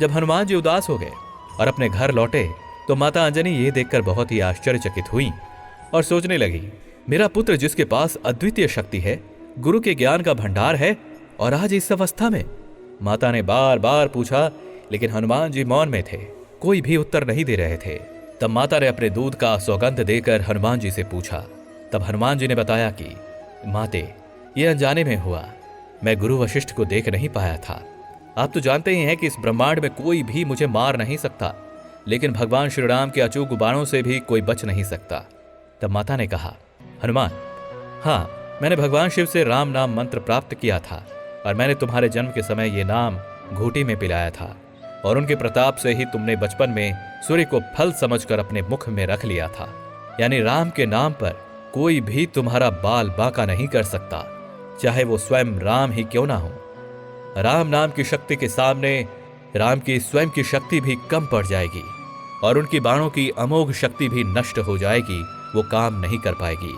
जब हनुमान जी उदास हो गए और अपने घर लौटे तो माता अंजनी ये देखकर बहुत ही आश्चर्यचकित हुई और सोचने लगी, मेरा पुत्र जिसके पास अद्वितीय शक्ति है, गुरु के ज्ञान का भंडार है, और आज इस अवस्था में। माता ने बार बार पूछा, लेकिन हनुमान जी मौन में थे, कोई भी उत्तर नहीं दे रहे थे। तब माता ने अपने दूध का सौगंध देकर हनुमान जी से पूछा। तब हनुमान जी ने बताया कि माते, ये अनजाने में हुआ, मैं गुरु वशिष्ठ को देख नहीं पाया था। आप तो जानते ही हैं कि इस ब्रह्मांड में कोई भी मुझे मार नहीं सकता, लेकिन भगवान श्री राम के अचूक बाणों से भी कोई बच नहीं सकता। तब माता ने कहा, हनुमान, हाँ मैंने भगवान शिव से राम नाम मंत्र प्राप्त किया था, और मैंने तुम्हारे जन्म के समय ये नाम घूटी में पिलाया था, और उनके प्रताप से ही तुमने बचपन में सूर्य को फल समझकर अपने मुख में रख लिया था। यानी राम के नाम पर कोई भी तुम्हारा बाल बांका नहीं कर सकता, चाहे वो स्वयं राम ही क्यों ना हो। राम नाम की शक्ति के सामने राम की स्वयं की शक्ति भी कम पड़ जाएगी, और उनकी बाणों की अमोघ शक्ति भी नष्ट हो जाएगी, वो काम नहीं कर पाएगी।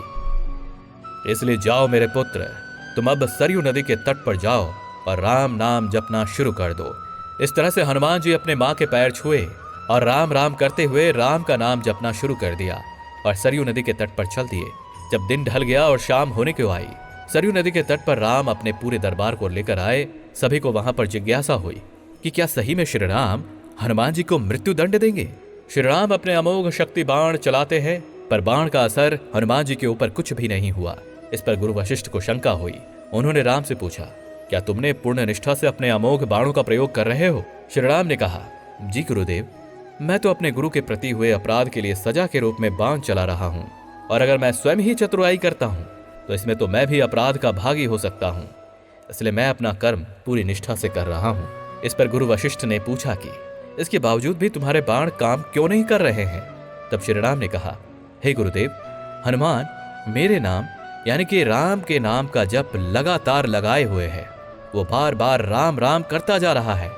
इसलिए जाओ मेरे पुत्र, तुम अब सरयू नदी के तट पर जाओ और राम नाम जपना शुरू कर दो। इस तरह से हनुमान जी अपने माँ के पैर छुए और राम राम करते हुए राम का नाम जपना शुरू कर दिया और सरयू नदी के तट पर चल दिए। जब दिन ढल गया और शाम होने को आई, सरयू नदी के तट पर राम अपने पूरे दरबार को लेकर आए। सभी को वहां पर जिज्ञासा हुई कि क्या सही में श्री राम हनुमान जी को मृत्यु दंड देंगे। श्री राम अपने अमोघ शक्ति बाण चलाते हैं, पर बाण का असर हनुमान जी के ऊपर कुछ भी नहीं हुआ। इस पर गुरु वशिष्ठ को शंका हुई। उन्होंने राम से पूछा, क्या तुमने पूर्ण निष्ठा से अपने अमोघ बाणों का प्रयोग कर रहे हो? श्री राम ने कहा, जी गुरुदेव, मैं तो अपने गुरु के प्रति हुए अपराध के लिए सजा के रूप में बाण चला रहा हूँ, और अगर मैं स्वयं ही चतुराई करता हूँ तो इसमें तो मैं भी अपराध का भागी हो सकता हूँ, इसलिए मैं अपना कर्म पूरी निष्ठा से कर रहा हूँ। इस पर गुरु वशिष्ठ ने पूछा कि इसके बावजूद भी तुम्हारे बाण काम क्यों नहीं कर रहे हैं? तब श्री राम ने कहा, हे गुरुदेव, हनुमान मेरे नाम यानी कि राम के नाम का जप लगातार लगाए हुए है। वो बार बार राम राम करता जा रहा है,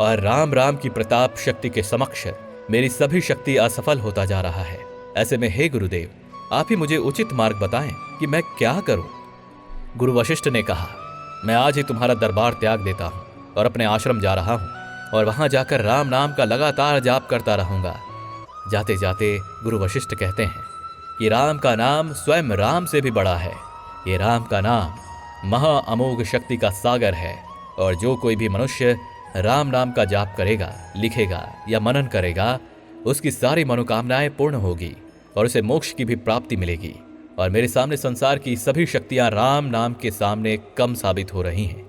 और राम राम की प्रताप शक्ति के समक्ष मेरी सभी शक्ति असफल होता जा रहा है। ऐसे में हे गुरुदेव, आप ही मुझे उचित मार्ग बताएं कि मैं क्या करूं। गुरु वशिष्ठ ने कहा, मैं आज ही तुम्हारा दरबार त्याग देता हूं और अपने आश्रम जा रहा हूं, और वहां जाकर राम नाम का लगातार जाप करता रहूंगा। जाते जाते गुरु वशिष्ठ कहते हैं कि राम का नाम स्वयं राम से भी बड़ा है। ये राम का नाम महा अमोघ शक्ति का सागर है, और जो कोई भी मनुष्य राम नाम का जाप करेगा, लिखेगा या मनन करेगा, उसकी सारी मनोकामनाएं पूर्ण होगी और उसे मोक्ष की भी प्राप्ति मिलेगी। और मेरे सामने संसार की सभी शक्तियां राम नाम के सामने कम साबित हो रही हैं।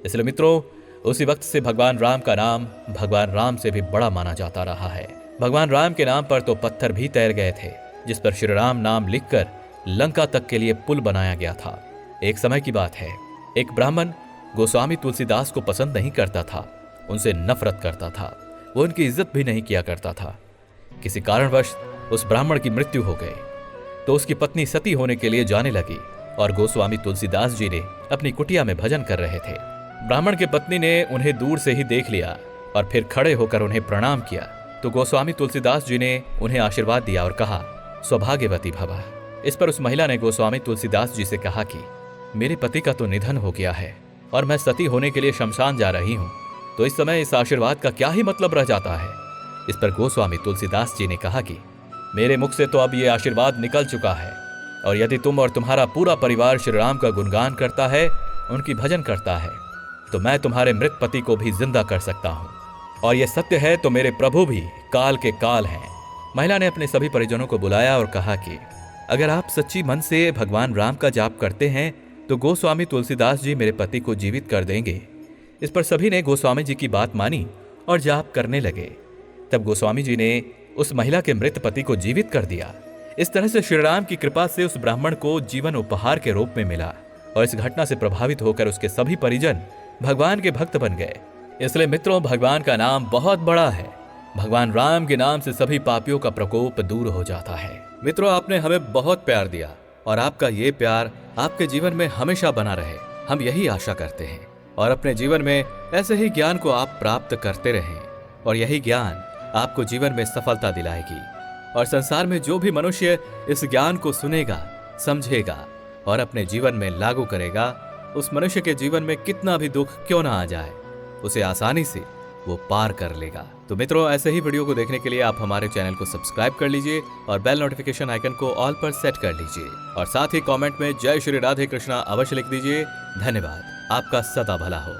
इसलिए मित्रों, उसी वक्त से भगवान राम का नाम भगवान राम से भी बड़ा माना जाता रहा है। भगवान राम के नाम पर तो पत्थर भी तैर गए थे, जिस पर श्री राम नाम लिखकर लंका तक के लिए पुल बनाया गया था। एक समय की बात है, एक ब्राह्मण गोस्वामी तुलसीदास को पसंद नहीं करता था, उनसे नफरत करता था, वो उनकी इज्जत भी नहीं किया करता था। किसी कारणवश उस ब्राह्मण की मृत्यु हो गई, तो उसकी पत्नी सती होने के लिए जाने लगी और गोस्वामी तुलसीदास जी ने अपनी कुटिया में भजन कर रहे थे। ब्राह्मण की पत्नी ने उन्हें दूर से ही देख लिया और फिर खड़े होकर उन्हें प्रणाम किया तो गोस्वामी तुलसीदास जी ने उन्हें आशीर्वाद दिया और कहा, सौभाग्यवती भव। इस पर उस महिला ने गोस्वामी तुलसीदास जी से कहा कि मेरे पति का तो निधन हो गया है और मैं सती होने के लिए शमशान जा रही हूँ, तो इस समय इस आशीर्वाद का क्या ही मतलब रह जाता है। इस पर गोस्वामी तुलसीदास जी ने कहा कि मेरे मुख से तो अब ये आशीर्वाद निकल चुका है, और यदि तुम और तुम्हारा पूरा परिवार श्री राम का गुणगान करता है, उनकी भजन करता है, तो मैं तुम्हारे मृत पति को भी जिंदा कर सकता हूँ, और यह सत्य है तो मेरे प्रभु भी काल के काल हैं। महिला ने अपने सभी परिजनों को बुलाया और कहा कि अगर आप सच्ची मन से भगवान राम का जाप करते हैं तो गोस्वामी तुलसीदास जी मेरे पति को जीवित कर देंगे। इस पर सभी ने गोस्वामी जी की बात मानी और जाप करने लगे। तब गोस्वामी जी ने उस महिला के मृत पति को जीवित कर दिया। इस तरह से श्री राम की कृपा से उस ब्राह्मण को जीवन उपहार के रूप में मिला, और इस घटना से प्रभावित होकर उसके सभी परिजन भगवान के भक्त बन गए। इसलिए मित्रों, भगवान का नाम बहुत बड़ा है। भगवान राम के नाम से सभी पापियों का प्रकोप दूर हो जाता है। मित्रों, आपने हमें बहुत प्यार दिया और आपका ये प्यार आपके जीवन में हमेशा बना रहे, हम यही आशा करते हैं। और अपने जीवन में ऐसे ही ज्ञान को आप प्राप्त करते रहें, और यही ज्ञान आपको जीवन में सफलता दिलाएगी। और संसार में जो भी मनुष्य इस ज्ञान को सुनेगा, समझेगा और अपने जीवन में लागू करेगा, उस मनुष्य के जीवन में कितना भी दुख क्यों ना आ जाए, उसे आसानी से वो पार कर लेगा। तो मित्रों, ऐसे ही वीडियो को देखने के लिए आप हमारे चैनल को सब्सक्राइब कर लीजिए और बेल नोटिफिकेशन आइकन को ऑल पर सेट कर लीजिए, और साथ ही कमेंट में जय श्री राधे कृष्णा अवश्य लिख दीजिए। धन्यवाद। आपका सदा भला हो।